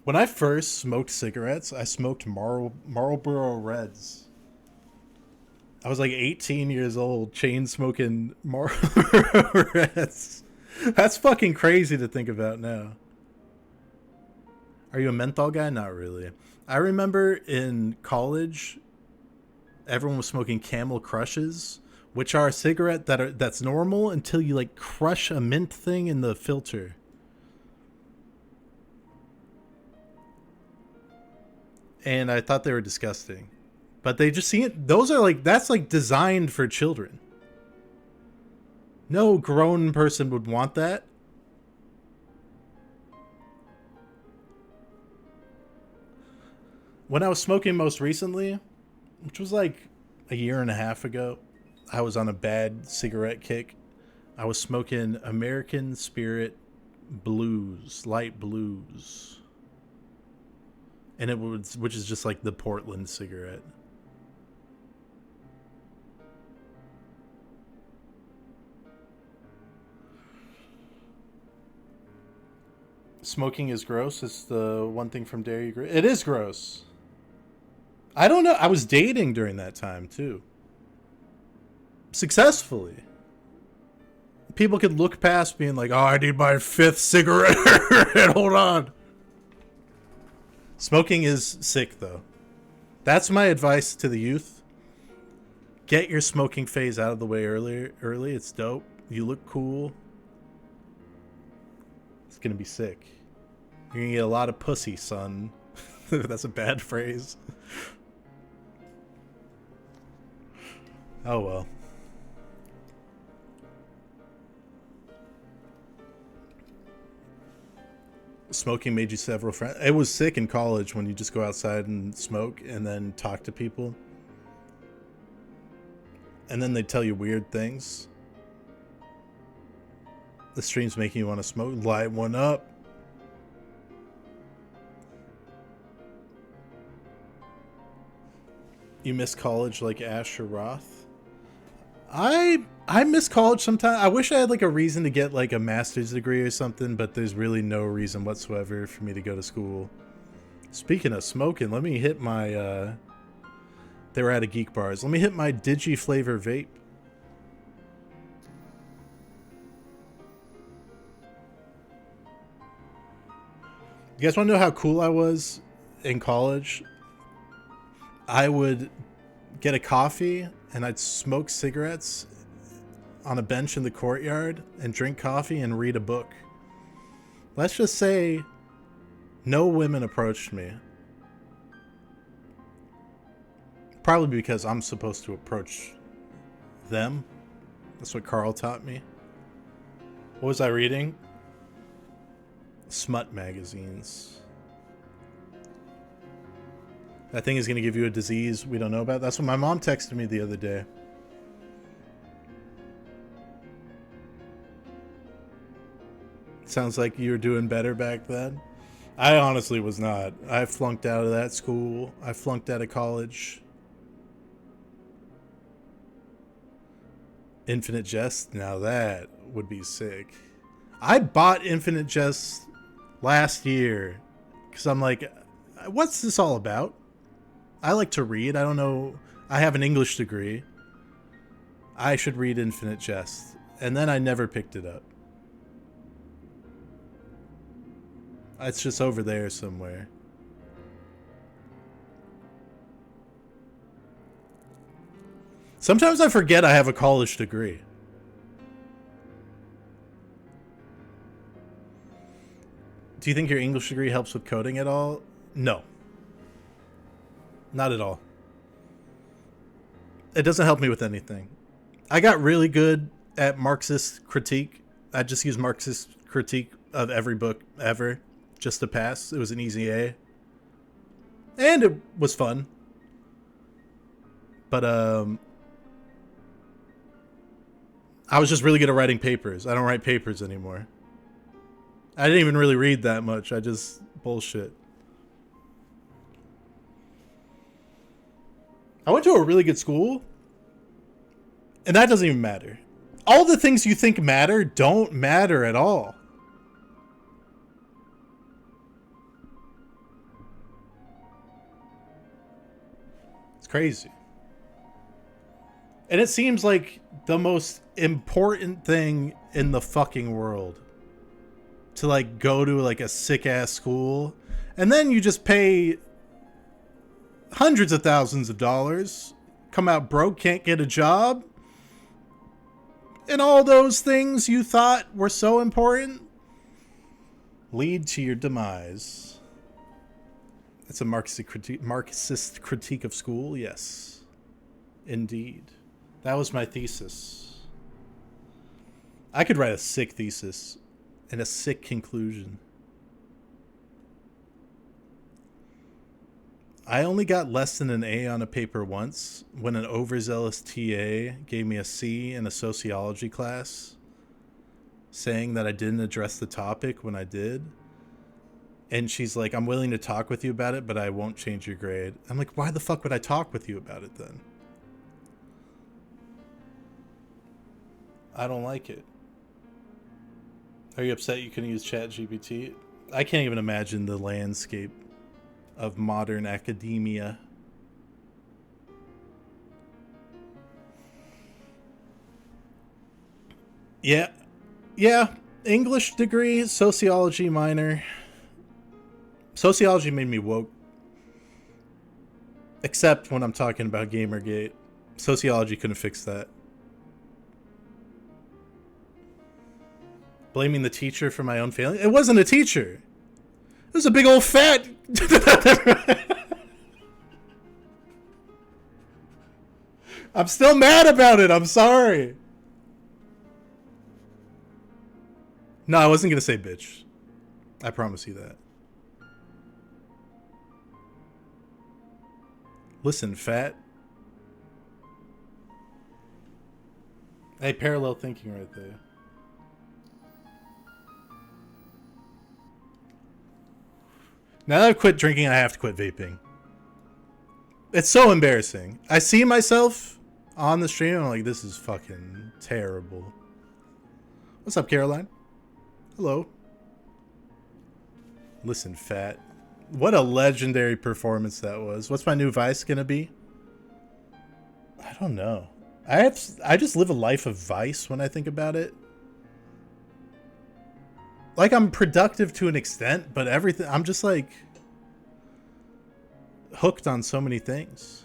When I first smoked cigarettes, I smoked Marlboro Reds. I was like 18 years old, chain smoking Marlboro Reds. That's fucking crazy to think about now. Are you a menthol guy? Not really. I remember in college, everyone was smoking Camel Crushes, which are a cigarette that's normal until you like crush a mint thing in the filter. And I thought they were disgusting. But they just see it. Those are like, that's like designed for children. No grown person would want that. When I was smoking most recently, which was like a year and a half ago, I was on a bad cigarette kick. I was smoking American Spirit Blues, light blues. And it was, which is just like the Portland cigarette. Smoking is gross. It's the one thing from Dare You. It is gross. I don't know. I was dating during that time too. Successfully. People could look past being like, oh, I need my 5th cigarette. Hold on. Smoking is sick, though. That's my advice to the youth. Get your smoking phase out of the way early. It's dope. You look cool. It's going to be sick. You're going to get a lot of pussy, son. That's a bad phrase. Oh, well. Smoking made you several friends. It was sick in college when you just go outside and smoke and then talk to people. And then they tell you weird things. The stream's making you want to smoke. Light one up. You miss college like Asher Roth? I miss college sometimes. I wish I had like a reason to get like a master's degree or something, but there's really no reason whatsoever for me to go to school. Speaking of smoking, let me hit my they were at a Geek Bars. Let me hit my Digi Flavor vape. You guys want to know how cool I was in college? I would get a coffee and I'd smoke cigarettes on a bench in the courtyard and drink coffee and read a book. Let's just say no women approached me. Probably because I'm supposed to approach them. That's what Carl taught me. What was I reading? Smut magazines. That thing is going to give you a disease we don't know about. That's what my mom texted me the other day. Sounds like you were doing better back then. I honestly was not. I flunked out of that school. I flunked out of college. Infinite Jest? Now that would be sick. I bought Infinite Jest last year because I'm like, what's this all about? I like to read. I don't know. I have an English degree. I should read Infinite Jest. And then I never picked it up. It's just over there somewhere. Sometimes I forget I have a college degree. Do you think your English degree helps with coding at all? No. Not at all. It doesn't help me with anything. I got really good at Marxist critique. I just used Marxist critique of every book ever just to pass. It was an easy A. And it was fun. But I was just really good at writing papers. I don't write papers anymore. I didn't even really read that much. I just bullshit. I went to a really good school, and that doesn't even matter. All the things you think matter don't matter at all. It's crazy. And it seems like the most important thing in the fucking world to like go to like a sick ass school, and then you just pay hundreds of thousands of dollars, come out broke, can't get a job, and all those things you thought were so important lead to your demise. It's a Marxist critique of school. Yes, indeed. That was my thesis. I could write a sick thesis and a sick conclusion. I only got less than an A on a paper once when an overzealous TA gave me a C in a sociology class, saying that I didn't address the topic when I did. And she's like, I'm willing to talk with you about it, but I won't change your grade. I'm like, why the fuck would I talk with you about it then? I don't like it. Are you upset you couldn't use ChatGPT? I can't even imagine the landscape of modern academia. Yeah. English degree, sociology minor. Sociology made me woke. Except when I'm talking about Gamergate. Sociology couldn't fix that. Blaming the teacher for my own failing? It wasn't a teacher. It was a big old fat... I'm still mad about it. I'm sorry. No, I wasn't going to say bitch. I promise you that. Listen, fat. Hey, parallel thinking right there. Now that I've quit drinking, I have to quit vaping. It's so embarrassing. I see myself on the stream, and I'm like, this is fucking terrible. What's up, Caroline? Hello. Listen, fat. What a legendary performance that was. What's my new vice gonna be? I don't know. I just live a life of vice when I think about it. Like, I'm productive to an extent, but everything, I'm just like hooked on so many things.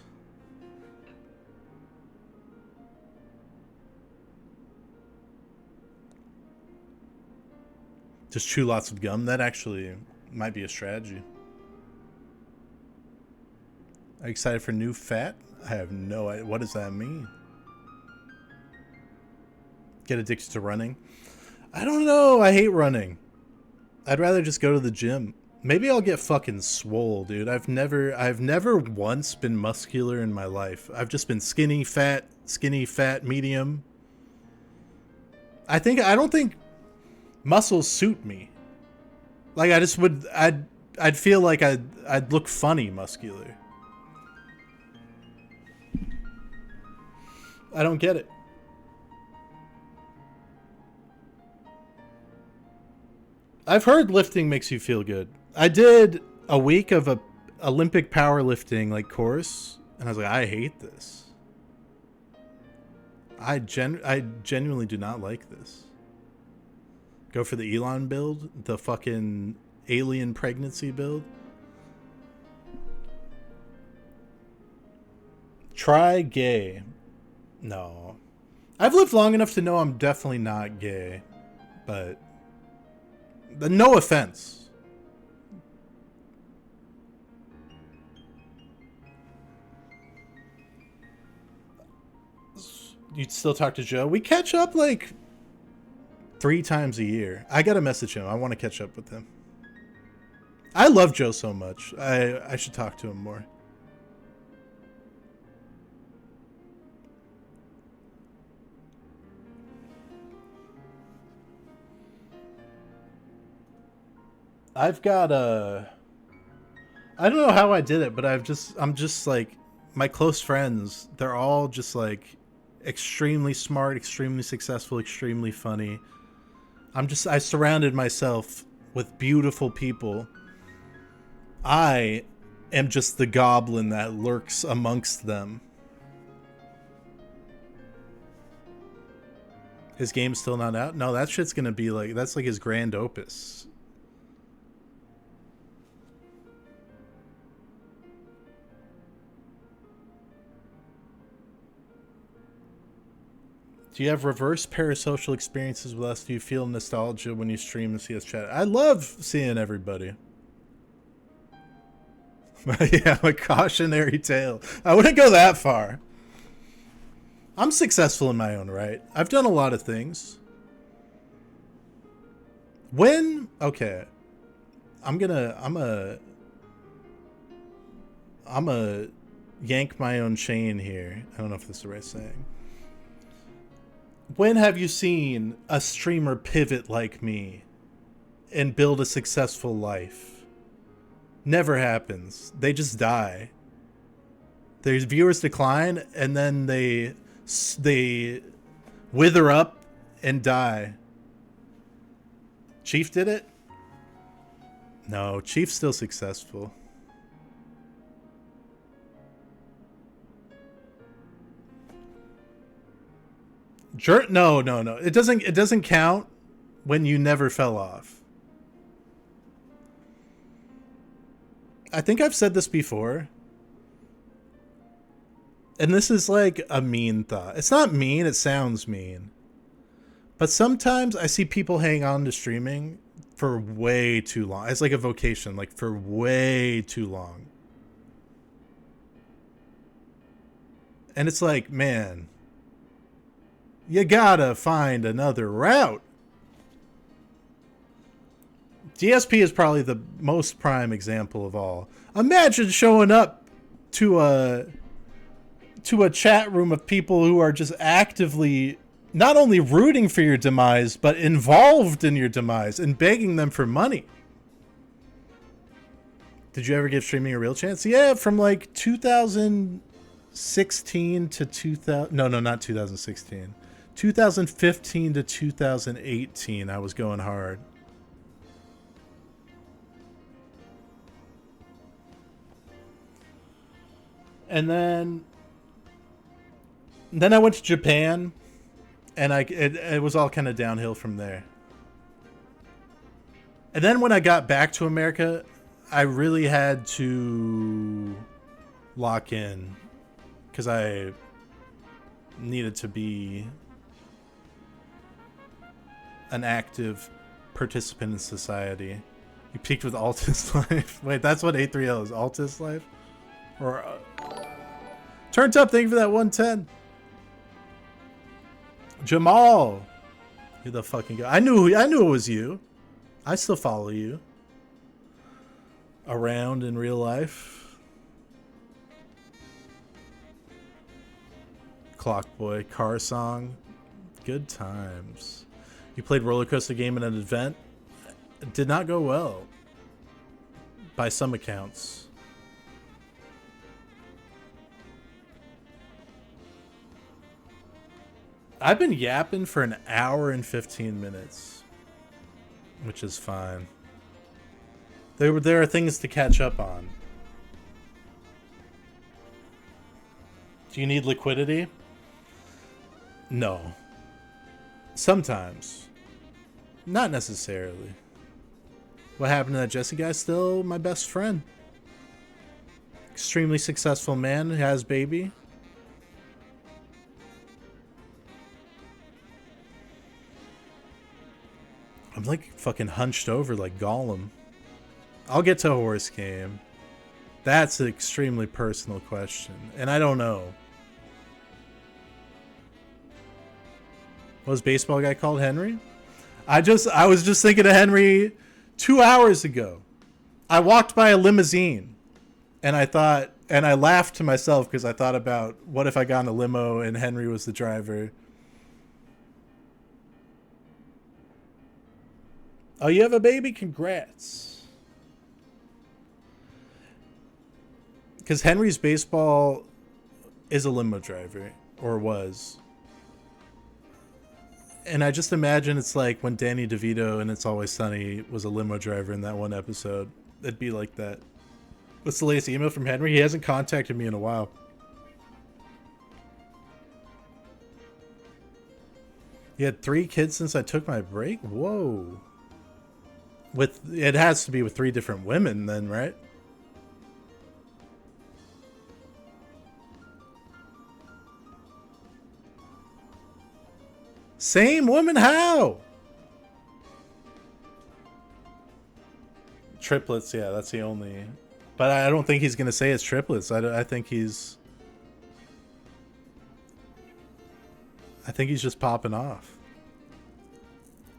Just chew lots of gum. That actually might be a strategy. Are you excited for new fat? I have no idea. What does that mean? Get addicted to running? I don't know. I hate running. I'd rather just go to the gym. Maybe I'll get fucking swole, dude. I've never once been muscular in my life. I've just been skinny, fat, medium. I don't think muscles suit me. Like, I'd feel like I'd look funny muscular. I don't get it. I've heard lifting makes you feel good. I did a week of a Olympic powerlifting like course, and I was like, I hate this. I genuinely do not like this. Go for the Elon build, the fucking alien pregnancy build. Try gay. No. I've lived long enough to know I'm definitely not gay, but no offense. You still talk to Joe? We catch up like 3 times a year. I gotta message him. I want to catch up with him. I love Joe so much. I should talk to him more. I've got a... I don't know how I did it, but I'm just like, my close friends, they're all just like extremely smart, extremely successful, extremely funny. I surrounded myself with beautiful people. I am just the goblin that lurks amongst them. His game's still not out? No, that shit's gonna be like, that's like his grand opus. Do you have reverse parasocial experiences with us? Do you feel nostalgia when you stream and see us chat? I love seeing everybody. Yeah, a cautionary tale. I wouldn't go that far. I'm successful in my own right. I've done a lot of things. Okay. I'm a yank my own chain here. I don't know if this is the right saying. When have you seen a streamer pivot like me and build a successful life? Never happens. They just die. Their viewers decline, and then they wither up and die. Chief did it? No, Chief's still successful. No. It doesn't count when you never fell off. I think I've said this before. And this is like a mean thought. It's not mean, it sounds mean. But sometimes I see people hang on to streaming for way too long. It's like a vocation, like for way too long. And it's like, man, you gotta find another route. DSP is probably the most prime example of all. Imagine showing up to a chat room of people who are just actively not only rooting for your demise, but involved in your demise and begging them for money. Did you ever give streaming a real chance? Yeah, from like 2016 to 2000. No, not 2016. 2015 to 2018, I was going hard. And then I went to Japan, and it was all kind of downhill from there. And then when I got back to America, I really had to lock in because I needed to be an active participant in society. You peaked with Altus Life. Wait, that's what A3L is. Altus Life? Or Turned Up, thank you for that 110. Jamal, you're the fucking guy. I knew it was you. I still follow you around in real life. Clockboy, Car Song, good times. You played roller coaster game in an event. It did not go well, by some accounts. I've been yapping for an hour and 15 minutes, which is fine. There are things to catch up on. Do you need liquidity? No. Sometimes. Not necessarily. What happened to that Jesse guy? Still my best friend. Extremely successful man, has baby. I'm like fucking hunched over like Gollum. I'll get to a horse game. That's an extremely personal question, and I don't know. What was baseball guy called? Henry? I was just thinking of Henry 2 hours ago. I walked by a limousine and I laughed to myself because I thought about what if I got in a limo and Henry was the driver. Oh, you have a baby? Congrats. Because Henry's baseball is a limo driver, or was. And I just imagine it's like when Danny DeVito in It's Always Sunny was a limo driver in that one episode. It'd be like that. What's the latest email from Henry? He hasn't contacted me in a while. You had 3 kids since I took my break? Whoa. It has to be with 3 different women then, right? Same woman? How? Triplets, yeah, that's the only... But I don't think he's going to say it's triplets. I think he's just popping off.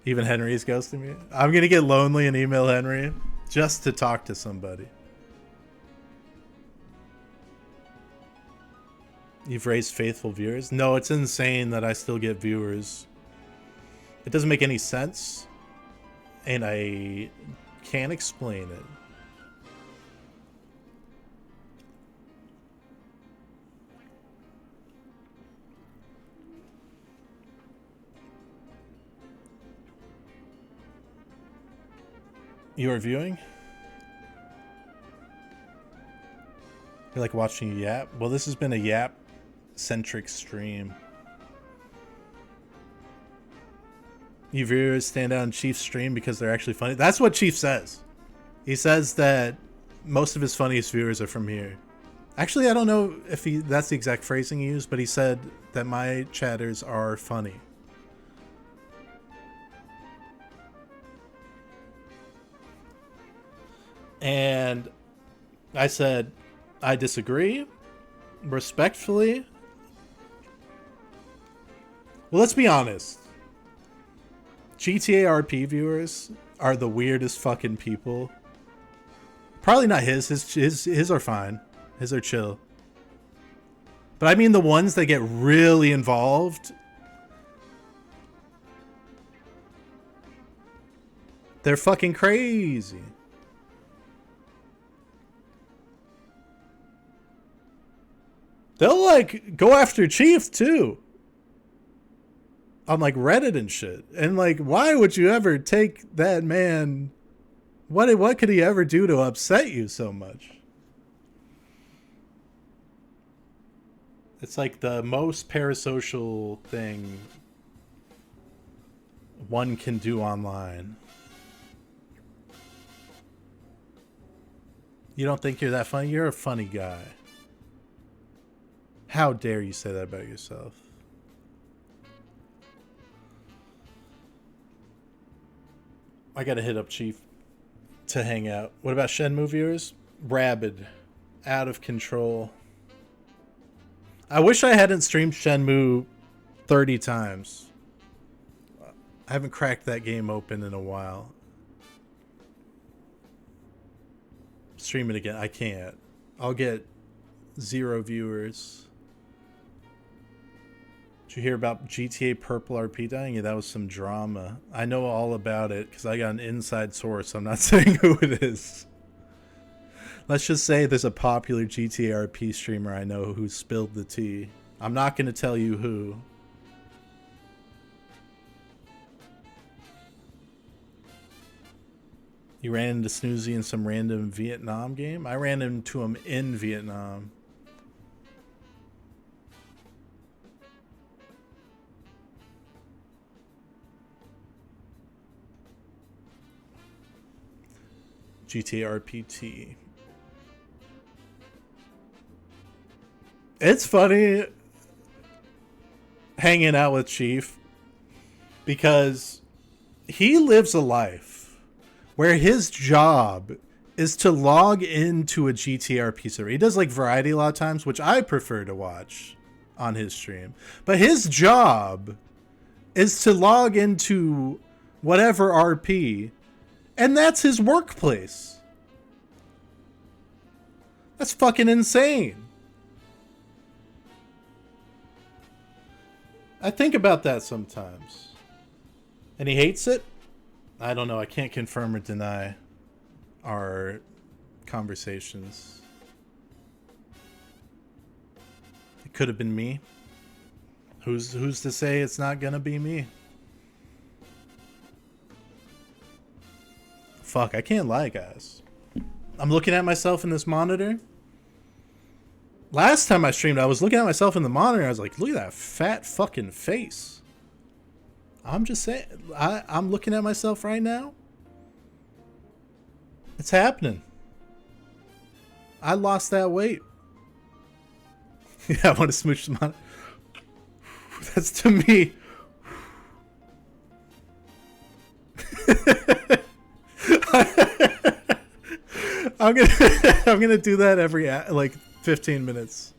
Even Henry's ghosting me. I'm going to get lonely and email Henry just to talk to somebody. You've raised faithful viewers? No, it's insane that I still get viewers. It doesn't make any sense. And I can't explain it. You are viewing? You're like watching a Yap? Well, this has been a Yap-centric stream. You viewers stand out in Chief's stream because they're actually funny. That's what Chief says. He says that most of his funniest viewers are from here. Actually, I don't know if that's the exact phrasing he used, but he said that my chatters are funny. And I said, I disagree. Respectfully. Well, let's be honest. GTA RP viewers are the weirdest fucking people. Probably not his. His are fine. His are chill. But I mean the ones that get really involved. They're fucking crazy. They'll like go after Chief too. On like Reddit and shit. And like, why would you ever take that man? What could he ever do to upset you so much? It's like the most parasocial thing one can do online. You don't think you're that funny? You're a funny guy. How dare you say that about yourself? I gotta hit up Chief to hang out. What about Shenmue viewers? Rabid. Out of control. I wish I hadn't streamed Shenmue 30 times. I haven't cracked that game open in a while. Stream it again. I can't. I'll get 0 viewers. Did you hear about GTA Purple RP dying? Yeah, that was some drama. I know all about it because I got an inside source. I'm not saying who it is. Let's just say there's a popular GTA RP streamer I know who spilled the tea. I'm not going to tell you who. You ran into Snoozy in some random Vietnam game? I ran into him in Vietnam. GTA RPT. It's funny hanging out with Chief because he lives a life where his job is to log into a GTA RP server. He does like variety a lot of times, which I prefer to watch on his stream. But his job is to log into whatever RP, and that's his workplace. That's fucking insane. I think about that sometimes. And he hates it? I don't know. I can't confirm or deny our conversations. It could have been me. Who's to say it's not gonna be me? Fuck, I can't lie, guys. I'm looking at myself in this monitor. Last time I streamed, I was looking at myself in the monitor. I was like, look at that fat fucking face. I'm just saying, I'm looking at myself right now. It's happening. I lost that weight. Yeah, I want to smooch the monitor. That's to me. I'm gonna do that every like 15 minutes.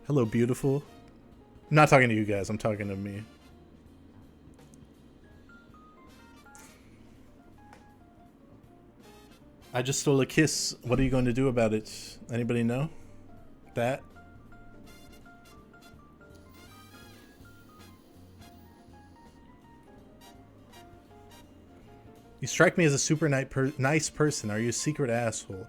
Hello, beautiful. I'm not talking to you guys. I'm talking to me. I just stole a kiss. What are you going to do about it? Anybody know? That? You strike me as a super nice person. Are you a secret asshole?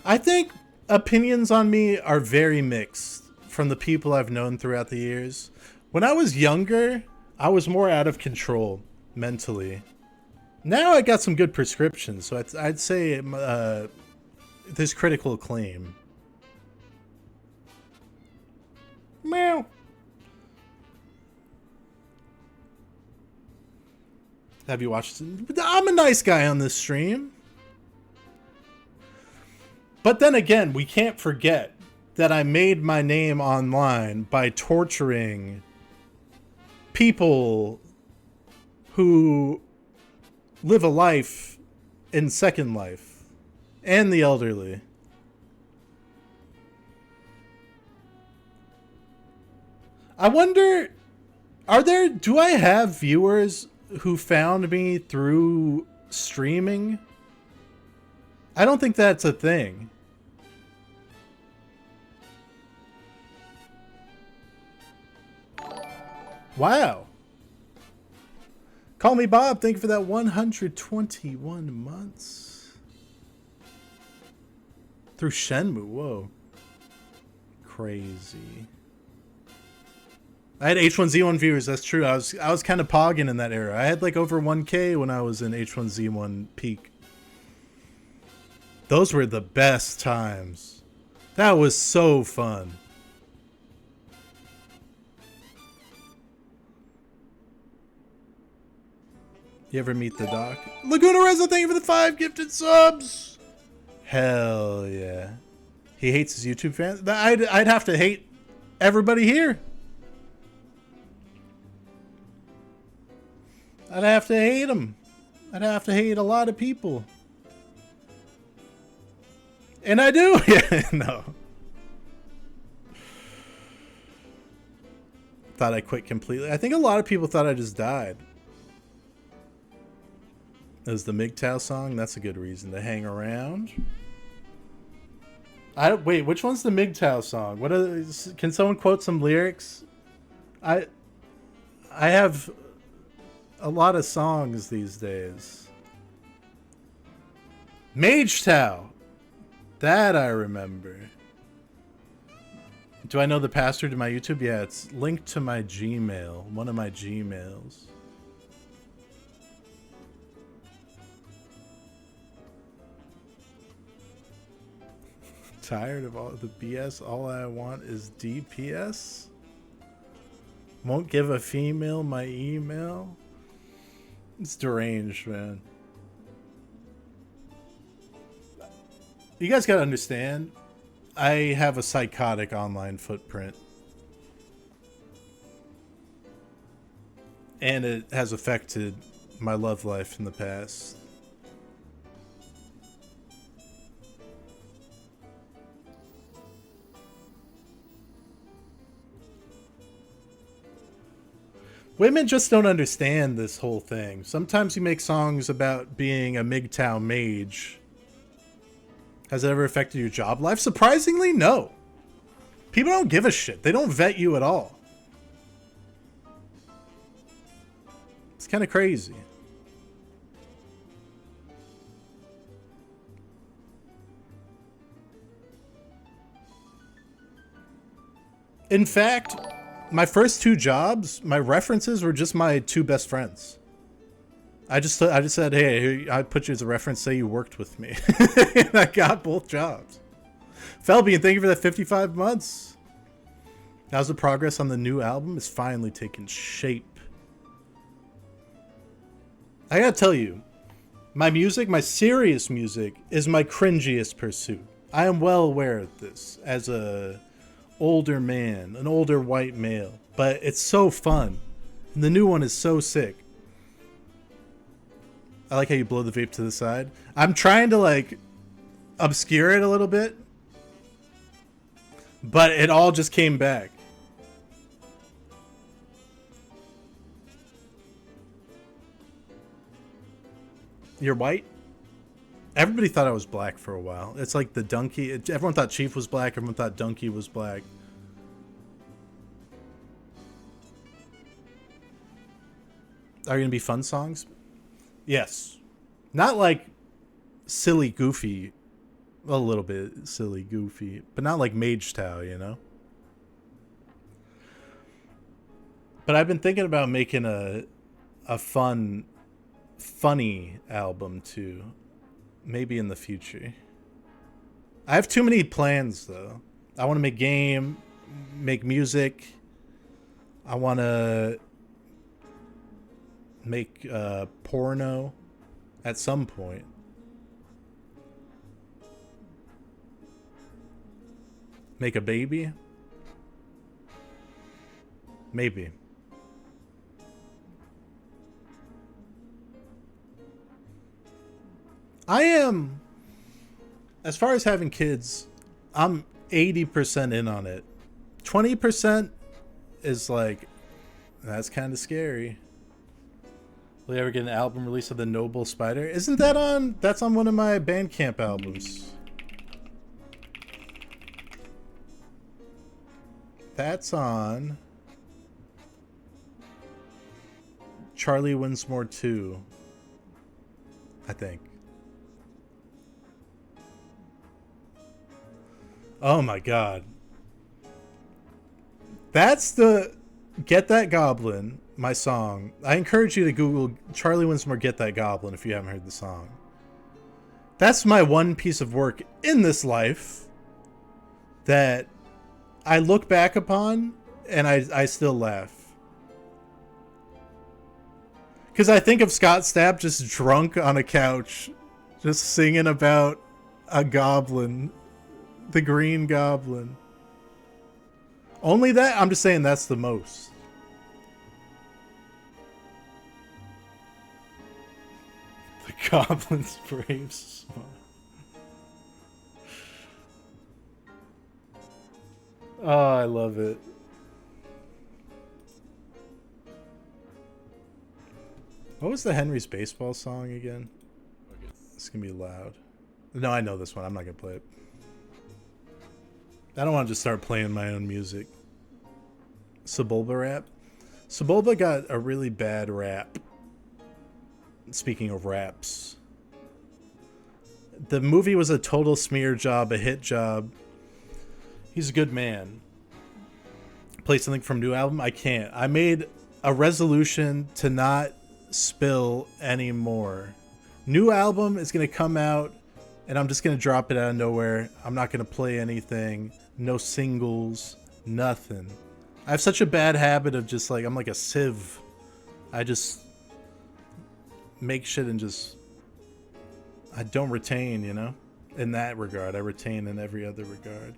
I think opinions on me are very mixed from the people I've known throughout the years. When I was younger, I was more out of control mentally. Now I got some good prescriptions, so I'd say there's critical acclaim. Meow. Have you watched? I'm a nice guy on this stream. But then again, we can't forget that I made my name online by torturing people who live a life in Second Life and the elderly. I wonder, do I have viewers who found me through streaming? I don't think that's a thing. Wow. Call me Bob. Thank you for that 121 months. Through Shenmue. Whoa. Crazy. I had H1Z1 viewers. That's true. I was kind of pogging in that era. I had like over 1K when I was in H1Z1 peak. Those were the best times. That was so fun. You ever meet the doc? Laguna Reza, thank you for the 5 gifted subs. Hell yeah. He hates his YouTube fans. I'd have to hate everybody here. I'd have to hate him. I'd have to hate a lot of people. And I do. Yeah, no. Thought I quit completely. I think a lot of people thought I just died. It was the MGTOW song. That's a good reason to hang around. Wait, which one's the MGTOW song? Can someone quote some lyrics? I have a lot of songs these days. MageTow. That I remember. Do I know the password to my YouTube? Yeah, it's linked to my Gmail. One of my Gmails. Tired of all the BS. All I want is DPS. Won't give a female my email. It's deranged, man. You guys gotta understand, I have a psychotic online footprint. And it has affected my love life in the past. Women just don't understand this whole thing. Sometimes you make songs about being a MGTOW mage. Has it ever affected your job life? Surprisingly, no. People don't give a shit. They don't vet you at all. It's kind of crazy. In fact, my first 2 jobs, my references were just my 2 best friends. I just said, hey, I put you as a reference, say you worked with me. And I got both jobs. Felbian, thank you for that 55 months. How's the progress on the new album? It's finally taking shape. I gotta tell you, my music, my serious music, is my cringiest pursuit. I am well aware of this as a older man, an older white male, but it's so fun. And the new one is so sick. I like how you blow the vape to the side. I'm trying to like obscure it a little bit, but it all just came back. You're white? Everybody thought I was black for a while. It's like the donkey. Everyone thought Chief was black. Everyone thought Donkey was black. Are you going to be fun songs? Yes. Not like silly, goofy. A little bit silly, goofy. But not like Mage Tao, you know? But I've been thinking about making a funny album too. Maybe in the future. I have too many plans though. I want to make make music. I want to make porno at some point. Make a baby? Maybe. I am, as far as having kids, I'm 80% in on it. 20% is like, that's kind of scary. Will you ever get an album release of the Noble Spider? Isn't that on, that's on one of my Bandcamp albums. That's on Charlie Winsmore 2, I think. Oh my god. That's the Get That Goblin, my song. I encourage you to Google Charlie Winsmore Get That Goblin if you haven't heard the song. That's my one piece of work in this life that I look back upon and I still laugh. Because I think of Scott Stapp just drunk on a couch, just singing about a goblin. The Green Goblin. Only that? I'm just saying that's the most. The Goblin's brave smart. Oh, I love it. What was the Henry's Baseball song again? Okay. It's gonna be loud. No, I know this one. I'm not gonna play it. I don't want to just start playing my own music. Sebulba rap? Sebulba got a really bad rap. Speaking of raps. The movie was a total smear job, a hit job. He's a good man. Play something from new album? I can't. I made a resolution to not spill anymore. New album is going to come out and I'm just going to drop it out of nowhere. I'm not going to play anything. No singles. Nothing. I have such a bad habit of just like, I'm like a sieve. I just make shit and just, I don't retain, you know? In that regard. I retain in every other regard.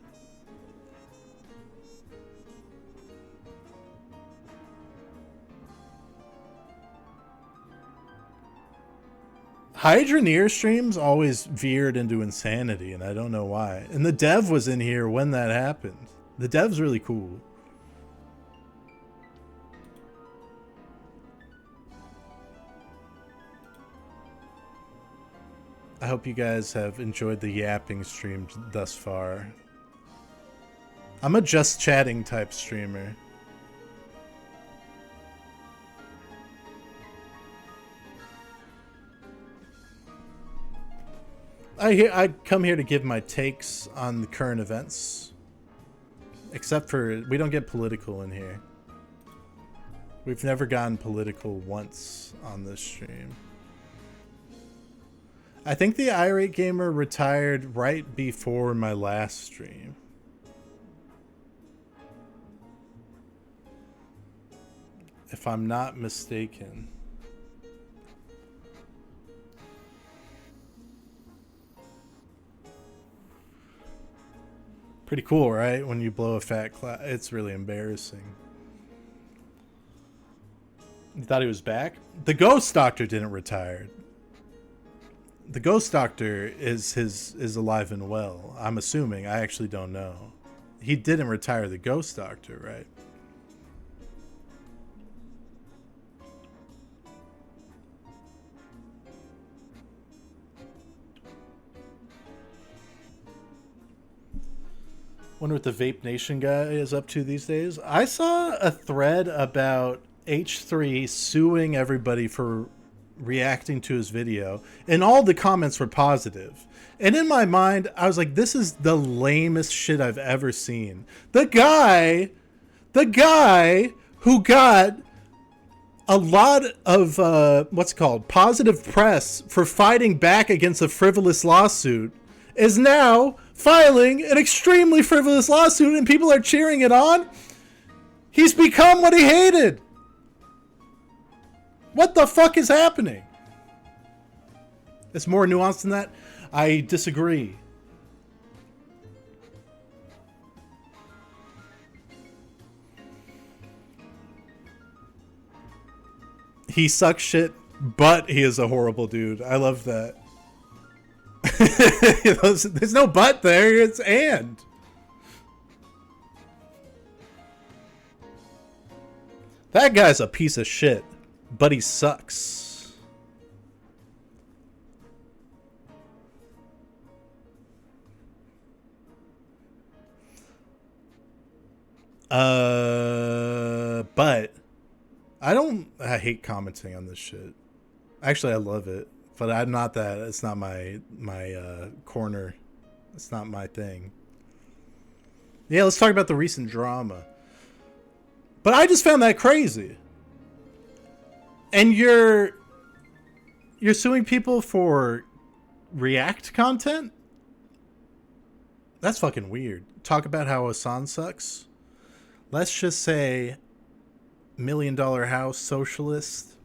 Hydroneer streams always veered into insanity, and I don't know why. And the dev was in here when that happened. The dev's really cool. I hope you guys have enjoyed the yapping stream thus far. I'm a just chatting type streamer. I come here to give my takes on the current events. Except for, we don't get political in here. We've never gotten political once on this stream. I think the irate gamer retired right before my last stream. If I'm not mistaken. Pretty cool, right? When you blow a fat cloud. It's really embarrassing. You thought he was back? The Ghost Doctor didn't retire. The Ghost Doctor is alive and well. I'm assuming. I actually don't know. He didn't retire the Ghost Doctor, right? Wonder what the Vape Nation guy is up to these days. I saw a thread about H3 suing everybody for reacting to his video, and all the comments were positive. And in my mind, I was like, this is the lamest shit I've ever seen. The guy who got a lot of what's called positive press for fighting back against a frivolous lawsuit is now filing an extremely frivolous lawsuit, and people are cheering it on. He's become what he hated. What the fuck is happening? It's more nuanced than that. I disagree. He sucks shit, but he is a horrible dude. I love that. There's no but there, it's and. That guy's a piece of shit, but he sucks. But I hate commenting on this shit. Actually, I love it. But I'm not that. It's not my corner. It's not my thing. Yeah, let's talk about the recent drama. But I just found that crazy. And you're suing people for React content? That's fucking weird. Talk about how Hassan sucks. Let's just say $1 million house socialist.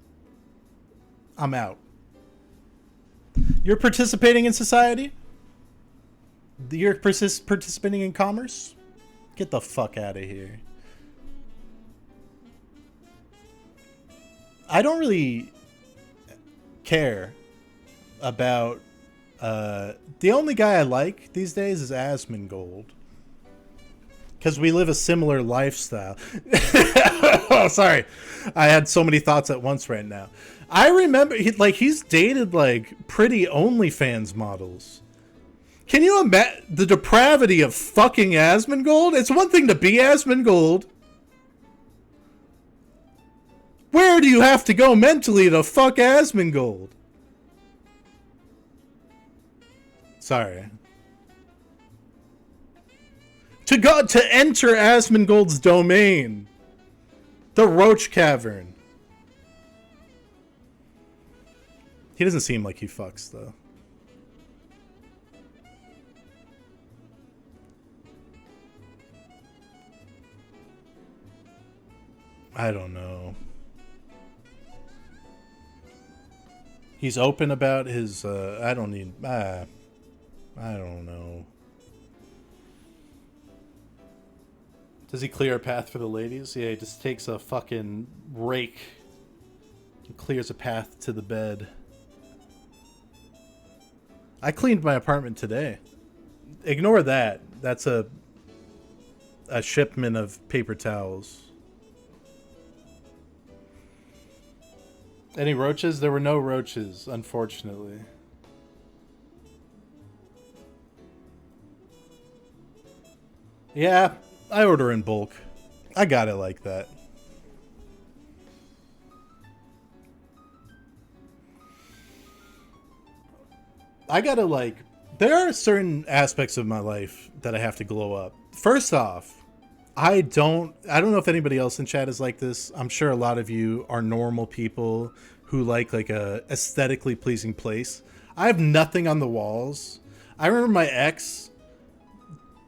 I'm out. You're participating in society? You're participating in commerce? Get the fuck out of here. I don't really care about... the only guy I like these days is Asmongold. Because we live a similar lifestyle. Oh, sorry. I had so many thoughts at once right now. I remember, he's dated, pretty OnlyFans models. Can you imagine the depravity of fucking Asmongold? It's one thing to be Asmongold. Where do you have to go mentally to fuck Asmongold? Sorry. To enter Asmongold's domain. The Roach Cavern. He doesn't seem like he fucks, though. I don't know. He's open about his, I don't know. Does he clear a path for the ladies? Yeah, he just takes a fucking rake and clears a path to the bed. I cleaned my apartment today. Ignore that. That's a shipment of paper towels. Any roaches? There were no roaches, unfortunately. Yeah, I order in bulk. I got it like that. I gotta like, there are certain aspects of my life that I have to glow up. First off, I don't know if anybody else in chat is like this. I'm sure a lot of you are normal people who like a aesthetically pleasing place. I have nothing on the walls. I remember my ex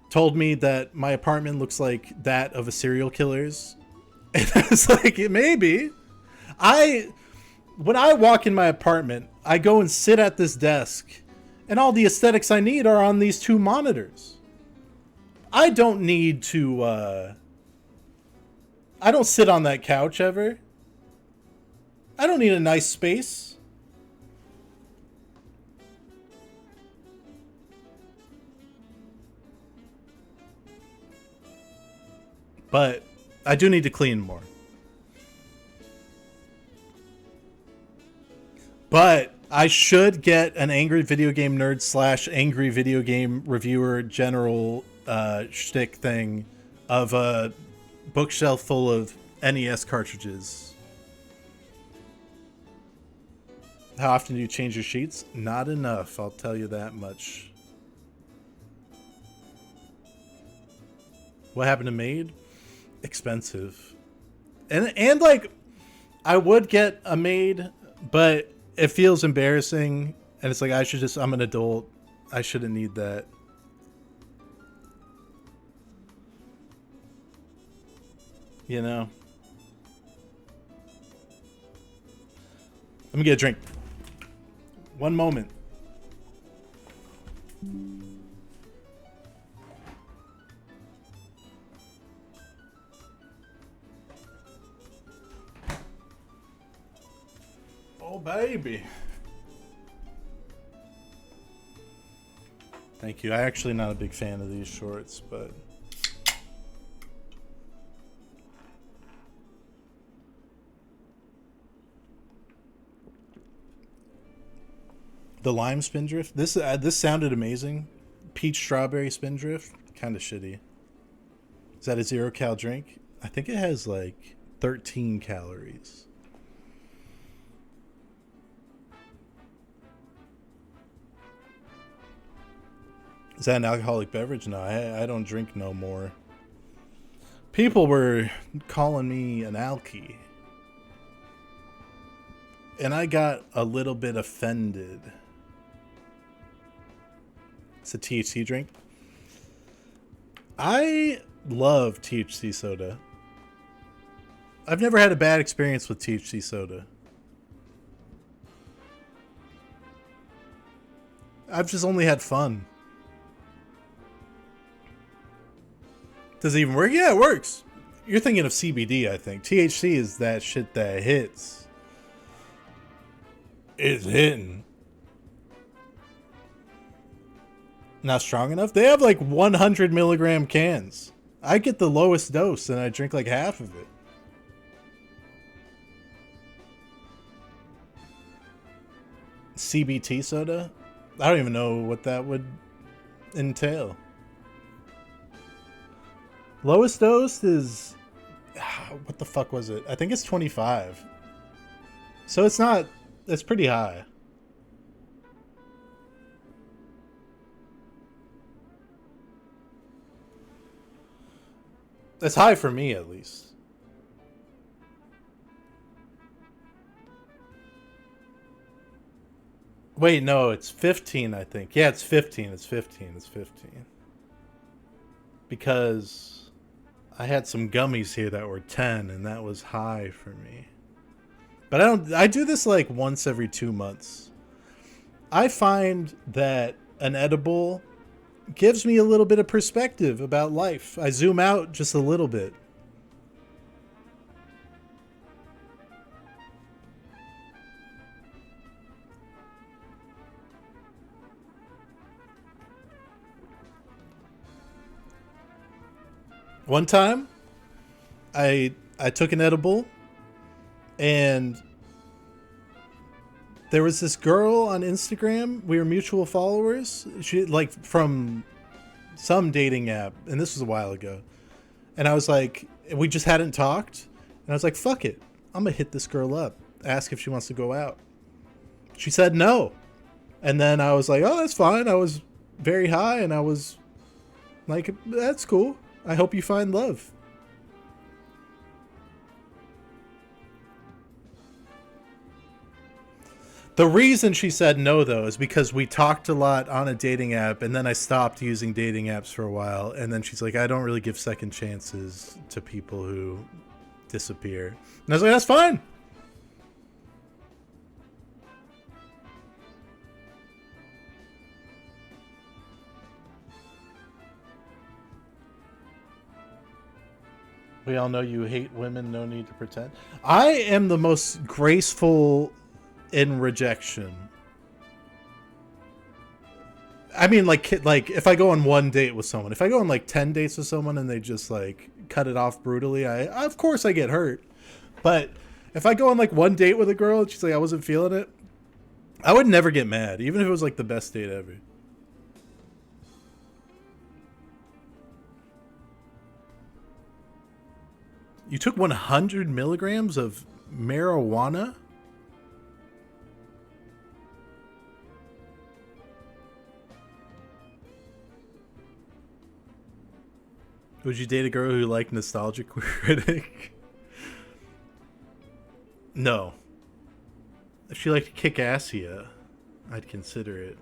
told me that my apartment looks like that of a serial killer's. And I was like, maybe. I When I walk in my apartment, I go and sit at this desk, and all the aesthetics I need are on these two monitors. I don't need to, I don't sit on that couch ever. I don't need a nice space. But I do need to clean more. But I should get an angry video game nerd / angry video game reviewer general shtick thing of a bookshelf full of NES cartridges. How often do you change your sheets? Not enough, I'll tell you that much. What happened to Maid? Expensive. And like, I would get a maid, but it feels embarrassing, and it's like, I'm an adult. I shouldn't need that. You know? Let me get a drink. One moment. Oh, baby. Thank you. I'm actually not a big fan of these shorts, but... The lime spindrift. This sounded amazing. Peach strawberry spindrift. Kind of shitty. Is that a 0-cal drink? I think it has like 13 calories. Is that an alcoholic beverage? No, I don't drink no more. People were calling me an alky. And I got a little bit offended. It's a THC drink. I love THC soda. I've never had a bad experience with THC soda. I've just only had fun. Does it even work? Yeah, it works. You're thinking of CBD, I think. THC is that shit that hits. It's hitting. Not strong enough? They have like 100 milligram cans. I get the lowest dose and I drink like half of it. CBT soda? I don't even know what that would entail. Lowest dose is... what the fuck was it? I think it's 25. So it's not... It's pretty high. That's high for me, at least. Wait, no, it's 15, I think. Yeah, it's 15. It's 15. It's 15. Because I had some gummies here that were 10, and that was high for me. But I do this like once every 2 months. I find that an edible gives me a little bit of perspective about life. I zoom out just a little bit. One time, I took an edible, and there was this girl on Instagram. We were mutual followers. She, like, from some dating app, and this was a while ago. And I was like, we just hadn't talked. And I was like, fuck it. I'm going to hit this girl up. Ask if she wants to go out. She said no. And then I was like, oh, that's fine. I was very high, and I was like, that's cool. I hope you find love. The reason she said no, though, is because we talked a lot on a dating app, and then I stopped using dating apps for a while. And then she's like, I don't really give second chances to people who disappear. And I was like, that's fine. We all know you hate women, no need to pretend. I am the most graceful in rejection. I mean, like if I go on one date with someone, if I go on like 10 dates with someone and they just like cut it off brutally, I of course I get hurt. But if I go on like one date with a girl and she's like, I wasn't feeling it, I would never get mad, even if it was like the best date ever. You took 100 milligrams of marijuana? Would you date a girl who liked Nostalgia Critic? No. If she liked Kick-Assia, I'd consider it.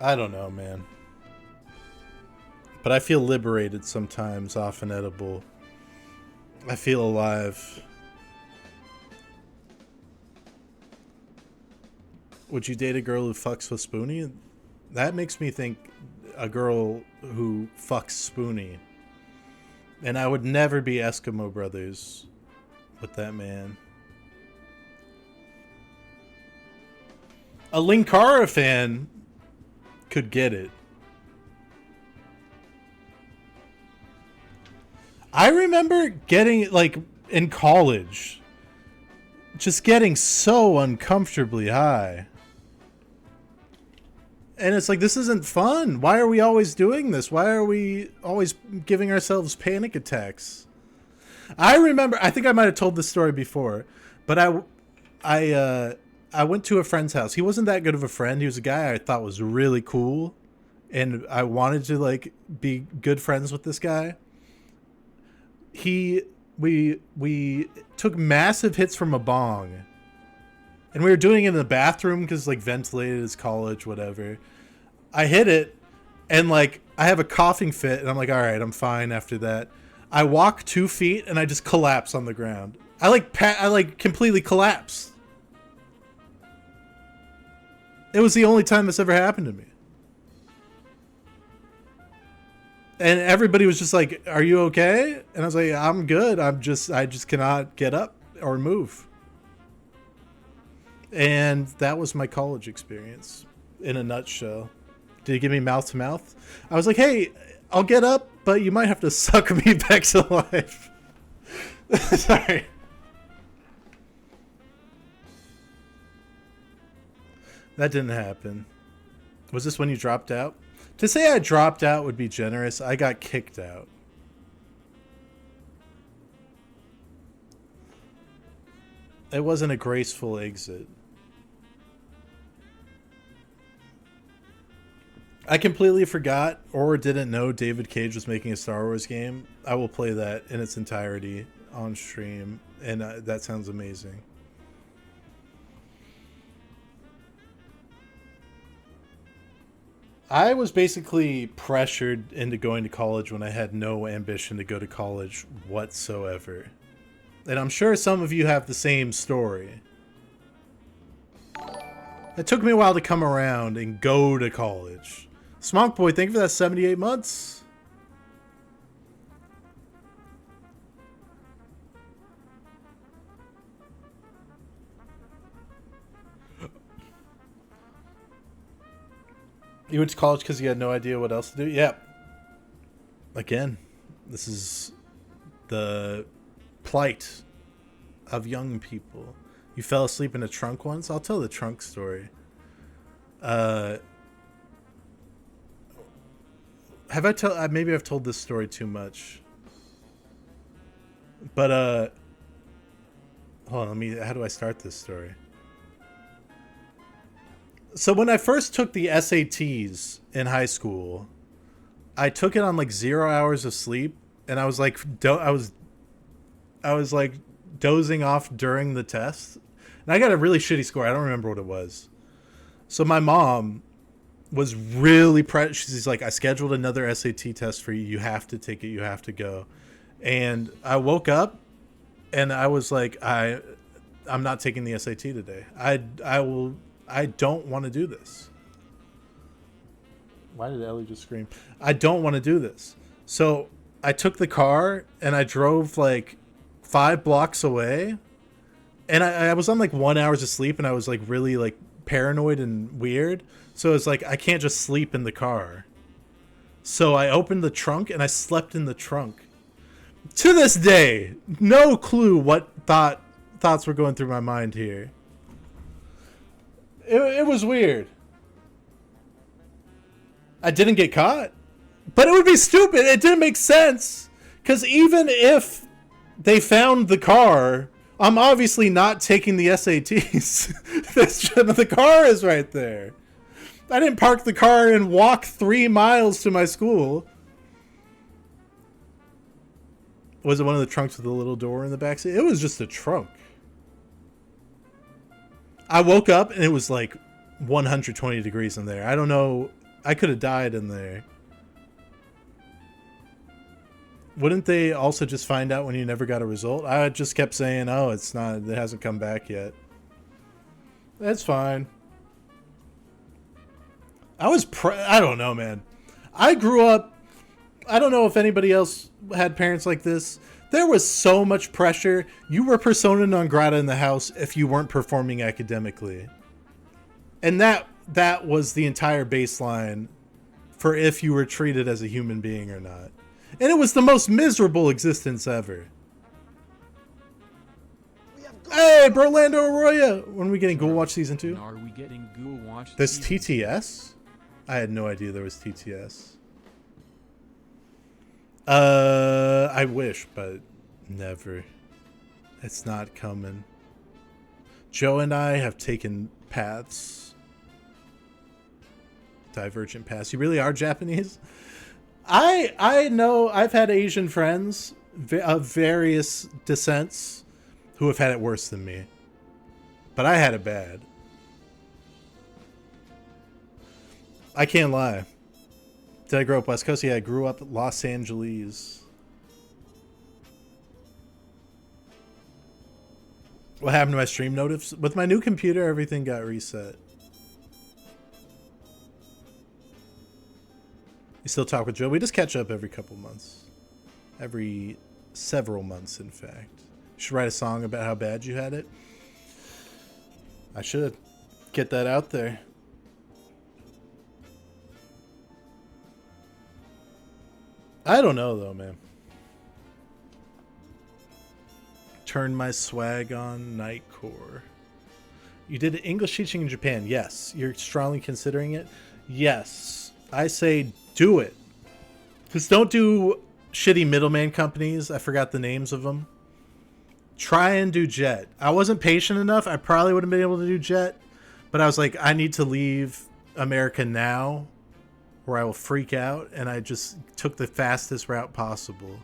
I don't know, man. But I feel liberated sometimes off an edible. I feel alive. Would you date a girl who fucks with Spoonie? That makes me think a girl who fucks Spoonie. And I would never be Eskimo Brothers with that man. A Linkara fan could get it. I remember getting, like, in college, just getting so uncomfortably high. And it's like, this isn't fun. Why are we always doing this? Why are we always giving ourselves panic attacks? I remember, I think I might have told this story before, but I went to a friend's house. He wasn't that good of a friend. He was a guy I thought was really cool, and I wanted to like be good friends with this guy. We took massive hits from a bong, and we were doing it in the bathroom because like ventilated as college, whatever. I hit it, and like I have a coughing fit, and I'm like, all right, I'm fine after that. I walk 2 feet, and I just collapse on the ground. I completely collapsed. It was the only time this ever happened to me. And everybody was just like, are you okay? And I was like, I'm good. I just cannot get up or move. And that was my college experience in a nutshell. Did he give me mouth to mouth? I was like, hey, I'll get up, but you might have to suck me back to life. Sorry. That didn't happen. Was this when you dropped out? To say I dropped out would be generous. I got kicked out. It wasn't a graceful exit. I completely forgot or didn't know David Cage was making a Star Wars game. I will play that in its entirety on stream, and that sounds amazing. I was basically pressured into going to college when I had no ambition to go to college whatsoever. And I'm sure some of you have the same story. It took me a while to come around and go to college. Smonk Boy, thank you for that 78 months. You went to college because you had no idea what else to do? Yeah. Again, this is the plight of young people. You fell asleep in a trunk once? I'll tell the trunk story. Have I told? Maybe I've told this story too much. But hold on. How do I start this story? So when I first took the SATs in high school, I took it on like 0 hours of sleep, and I was like, I was like dozing off during the test, and I got a really shitty score. I don't remember what it was. So my mom was really she's like, I scheduled another SAT test for you. You have to take it. You have to go. And I woke up, and I was like, I'm not taking the SAT today. I don't want to do this. Why did Ellie just scream? I don't want to do this. So I took the car and I drove like 5 blocks away, and I was on like 1 hour of sleep, and I was like really like paranoid and weird. So it's like, I can't just sleep in the car. So I opened the trunk and I slept in the trunk. To this day, no clue what thoughts were going through my mind here. It was weird. I didn't get caught, but it would be stupid. It didn't make sense, because even if they found the car, I'm obviously not taking the SATs. The car is right there. I didn't park the car and walk 3 miles to my school. Was it one of the trunks with the little door in the backseat? It was just a trunk. I woke up and it was like 120 degrees in there. I don't know. I could have died in there. Wouldn't they also just find out when you never got a result? I just kept saying, oh, it's not, it hasn't come back yet. That's fine. I don't know, man. I grew up, I don't know if anybody else had parents like this. There was so much pressure. You were persona non grata in the house if you weren't performing academically. And that was the entire baseline for if you were treated as a human being or not. And it was the most miserable existence ever. Hey, Berlando Arroyo! When are we getting Ghoul Watch Season 2? Are we getting Ghoul Watch? There's TTS? I had no idea there was TTS. I wish, but never. It's not coming. Joe and I have taken paths. Divergent paths. You really are Japanese? I know I've had Asian friends of various descents who have had it worse than me. But I had it bad. I can't lie. Did I grow up West Coast? Yeah, I grew up Los Angeles. What happened to my stream notifs? With my new computer, everything got reset. You still talk with Joe? We just catch up every couple months. Every several months, in fact. You should write a song about how bad you had it. I should. Get that out there. I don't know, though, man. Turn my swag on, Nightcore. You did English teaching in Japan. Yes. You're strongly considering it. Yes. I say do it. Just don't do shitty middleman companies. I forgot the names of them. Try and do Jet. I wasn't patient enough. I probably would have been able to do Jet. But I was like, I need to leave America now, or I will freak out. And I just took the fastest route possible.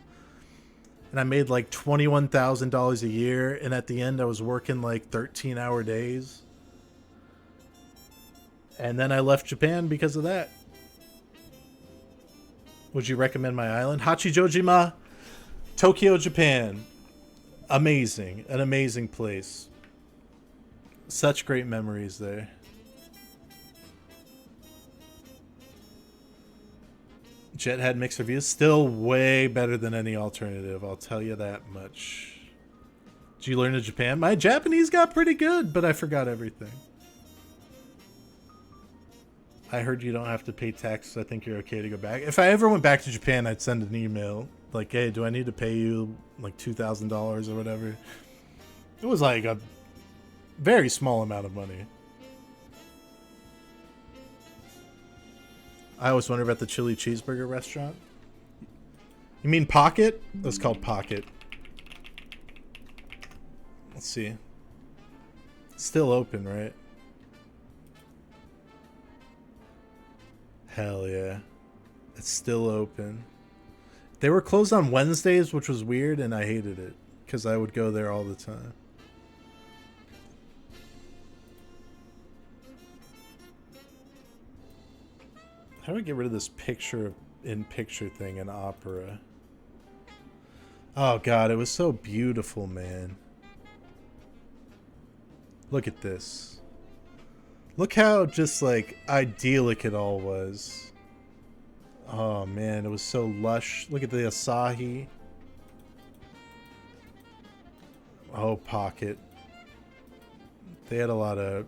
And I made like $21,000 a year. And at the end, I was working like 13-hour days. And then I left Japan because of that. Would you recommend my island? Hachijojima, Tokyo, Japan. Amazing. An amazing place. Such great memories there. Jet had mixed reviews. Still way better than any alternative. I'll tell you that much. Did you learn in Japan? My Japanese got pretty good, but I forgot everything. I heard you don't have to pay taxes. I think you're okay to go back. If I ever went back to Japan, I'd send an email. Like, hey, do I need to pay you like $2,000 or whatever? It was like Very small amount of money. I always wonder about the chili cheeseburger restaurant. You mean Pocket? That's called Pocket. Let's see. It's still open, right? Hell yeah. It's still open. They were closed on Wednesdays, which was weird, and I hated it. Because I would go there all the time. How do I get rid of this picture-in-picture thing in Opera? Oh god, it was so beautiful, man. Look at this. Look how just like idyllic it all was. Oh man, it was so lush. Look at the Asahi. Oh, Pocket. They had a lot of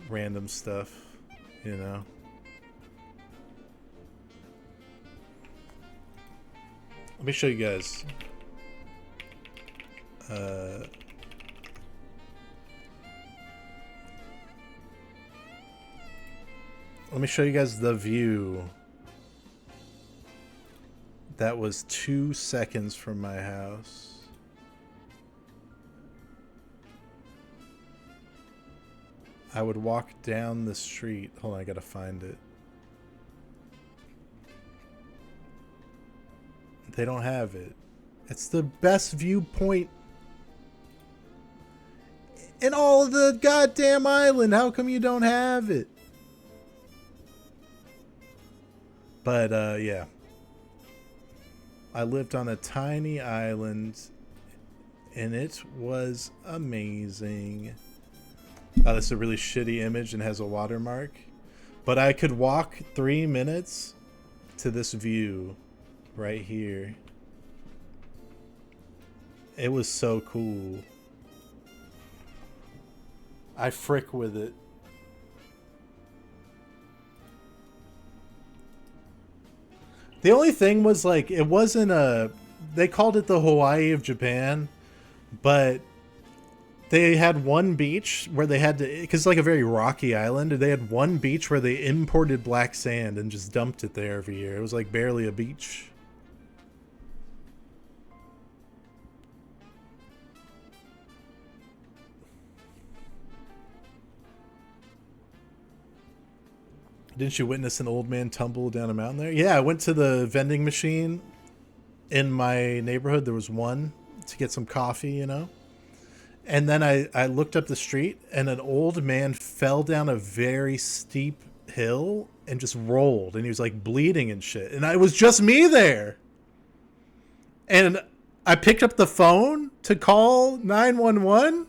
random stuff, you know. Let me show you guys. Let me show you guys the view. That was 2 seconds from my house. I would walk down the street. Hold on, I gotta find it. They don't have it. It's the best viewpoint in all of the goddamn island. How come you don't have it? But, yeah. I lived on a tiny island, and it was amazing. Oh, this is a really shitty image and has a watermark. But I could walk 3 minutes to this view right here. It was so cool. I frick with it. The only thing was, like, it wasn't a... They called it the Hawaii of Japan, but they had one beach where they had to... Because it's like a very rocky island, and they had one beach where they imported black sand and just dumped it there every year. It was like barely a beach. Didn't you witness an old man tumble down a mountain there? Yeah, I went to the vending machine in my neighborhood. There was one to get some coffee, you know. And then I looked up the street, and an old man fell down a very steep hill and just rolled. And he was like bleeding and shit. And it was just me there. And I picked up the phone to call 911.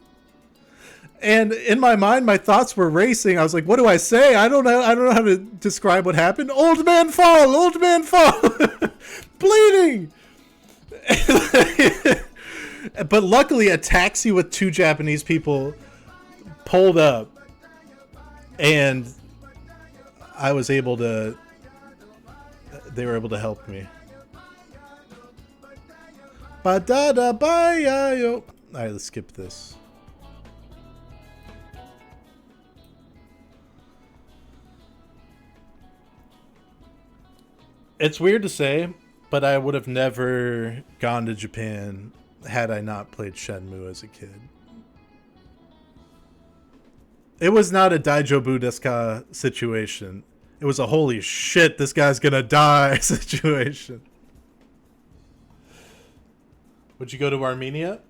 And in my mind, my thoughts were racing. I was like, what do I say? I don't know how to describe what happened. Old man fall, bleeding. But luckily, a taxi with 2 Japanese people pulled up, and I was able to, they were able to help me. Ba-da-da-ba-ya-yo. All right, let's skip this. It's weird to say, but I would have never gone to Japan had I not played Shenmue as a kid. It was not a Daijobu desu ka situation. It was a holy shit, this guy's gonna die situation. Would you go to Armenia?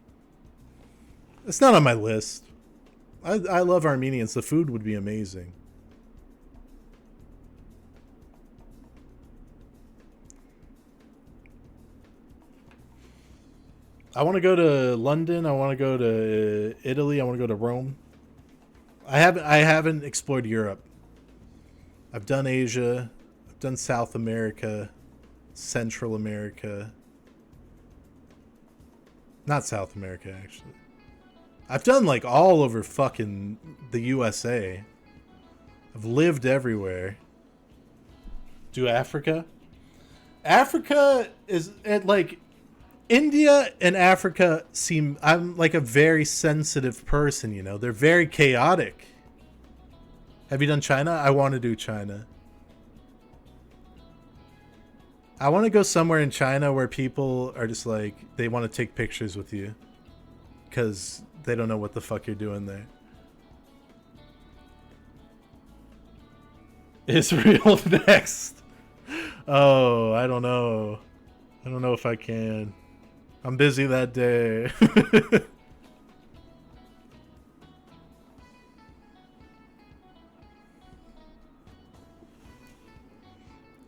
It's not on my list. I love Armenians. The food would be amazing. I want to go to London. I want to go to Italy. I want to go to Rome. I haven't explored Europe. I've done Asia. I've done South America, Central America. Not South America, actually. I've done like all over fucking the USA. I've lived everywhere. Do Africa? Africa is at like... India and Africa seem... I'm like a very sensitive person, you know? They're very chaotic. Have you done China? I want to do China. I want to go somewhere in China where people are just like... They want to take pictures with you. Because they don't know what the fuck you're doing there. Israel next. Oh, I don't know. I don't know if I can. I'm busy that day.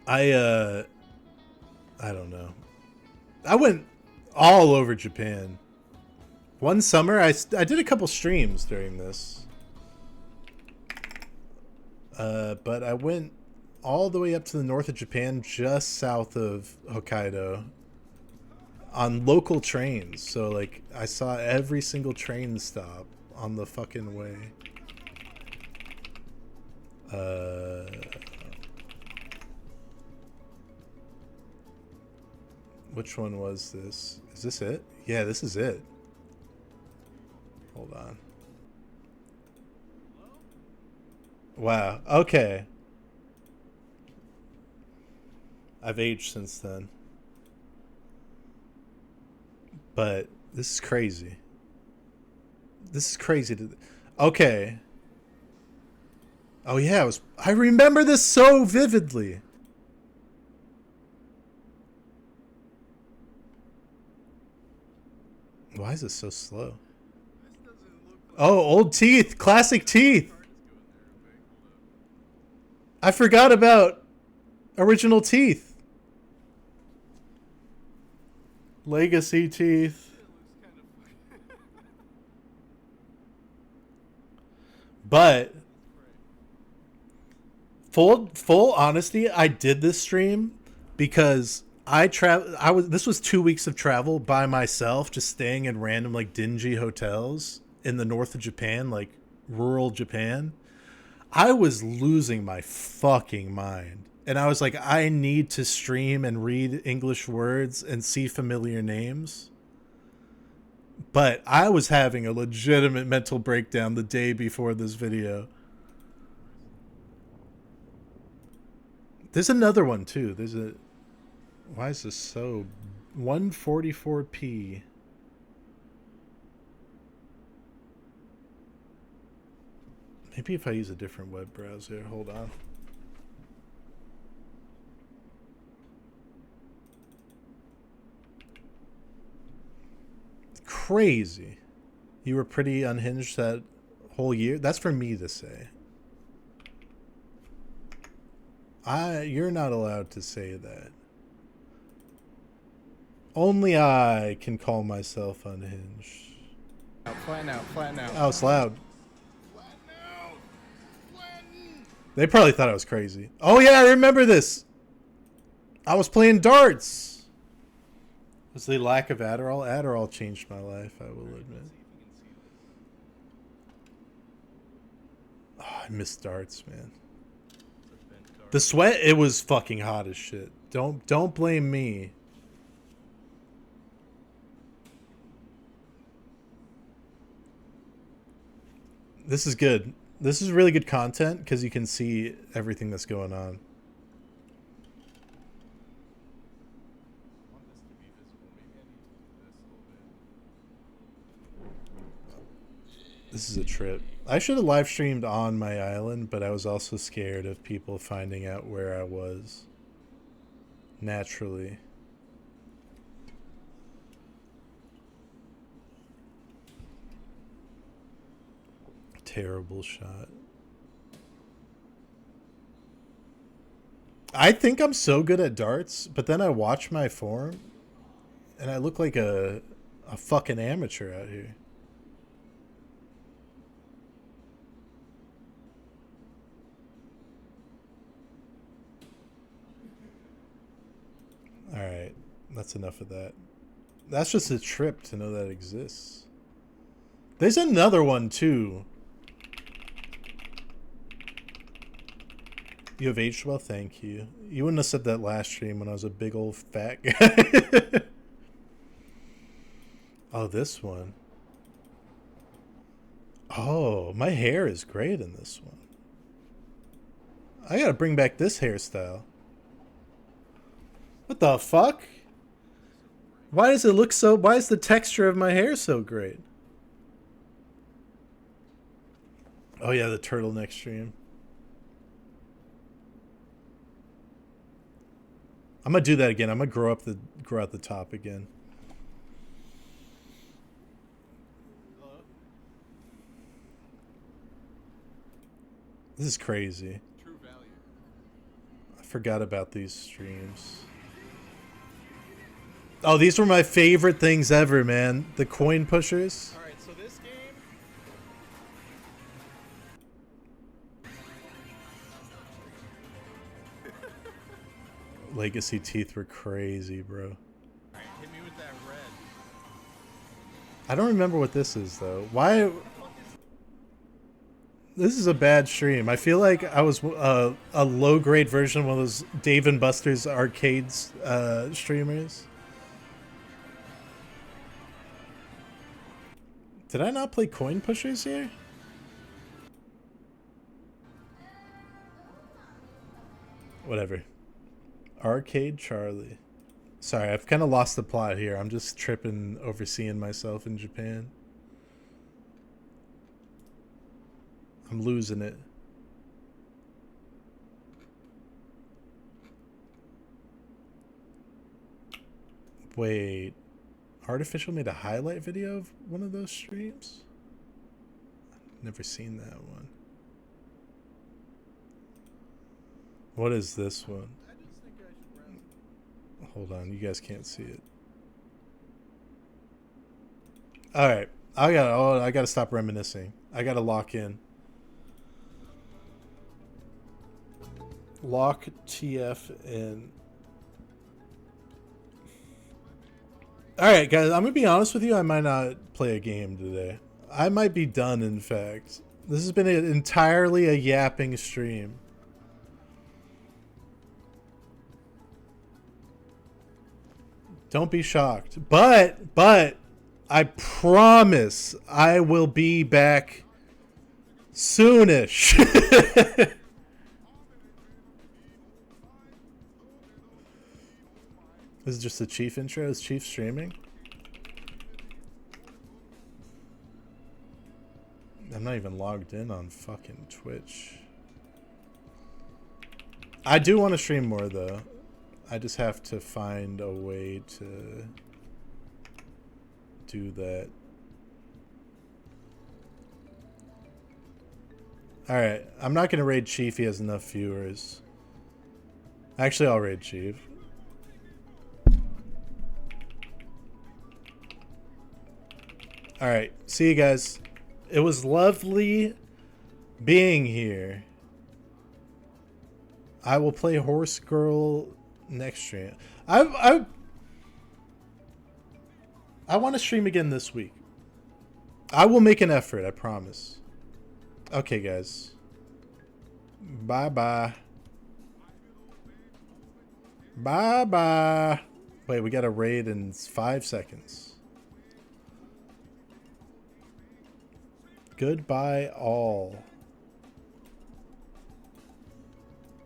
I don't know. I went all over Japan. One summer, I did a couple streams during this. But I went all the way up to the north of Japan, just south of Hokkaido, on local trains. So, like, I saw every single train stop on the fucking way. Which one was this? Is this it? Yeah, this is it. Hold on. Wow. Okay. I've aged since then. But this is crazy. This is crazy to... Okay. Oh yeah, I remember this so vividly. Why is this so slow? Oh, old teeth. Classic teeth. I forgot about original teeth. Legacy teeth. But full honesty, I did this stream because this was 2 weeks of travel by myself, just staying in random like dingy hotels in the north of Japan, like rural Japan. I was losing my fucking mind. And I was like, I need to stream and read English words and see familiar names. But I was having a legitimate mental breakdown the day before this video. There's another one too. Why is this so... 144p. Maybe if I use a different web browser. Hold on. Crazy. You were pretty unhinged that whole year? That's for me to say. You're not allowed to say that. Only I can call myself unhinged. Flatten out, flatten out. Oh, it's loud. They probably thought I was crazy. Oh yeah, I remember this. I was playing darts. Was the lack of Adderall? Adderall changed my life, I will admit. Oh, I miss darts, man. The sweat, it was fucking hot as shit. Don't blame me. This is good. This is really good content because you can see everything that's going on. This is a trip. I should have live streamed on my island, but I was also scared of people finding out where I was. Naturally. Terrible shot. I think I'm so good at darts, but then I watch my form and I look like a fucking amateur out here. Alright, that's enough of that. That's just a trip to know that exists. There's another one too. You have aged well, thank you. You wouldn't have said that last stream when I was a big old fat guy. Oh, this one. Oh, my hair is great in this one. I gotta bring back this hairstyle. What the fuck? Why does it look so... Why is the texture of my hair so great? Oh yeah, the turtleneck stream. I'm gonna do that again. I'm gonna grow out the top again. This is crazy. True value. I forgot about these streams. Oh, these were my favorite things ever, man. The coin pushers. All right, so this game. Legacy teeth were crazy, bro. All right, hit me with that red. I don't remember what this is, though. Why... This is a bad stream. I feel like I was a low-grade version of one of those Dave and Buster's arcades streamers. Did I not play coin pushers here? Whatever. Arcade Charlie. Sorry, I've kind of lost the plot here. I'm just tripping, overseeing myself in Japan. I'm losing it. Wait. Artificial made a highlight video of one of those streams? I've never seen that one. What is this one? I just think I should run. Hold on, you guys can't see it. Alright. I gotta stop reminiscing. I gotta lock in. Lock TF in. Alright, guys, I'm gonna be honest with you. I might not play a game today. I might be done, in fact. This has been entirely a yapping stream. Don't be shocked. But, I promise I will be back soonish. This is just the Chief intro. Is Chief streaming? I'm not even logged in on fucking Twitch. I do want to stream more, though. I just have to find a way to do that. Alright, I'm not going to raid Chief. He has enough viewers. Actually, I'll raid Chief. Alright, see you guys. It was lovely being here. I will play Horse Girl next stream. I want to stream again this week. I will make an effort, I promise. Okay, guys. Bye-bye. Bye-bye. Wait, we got a raid in 5 seconds. Goodbye, all.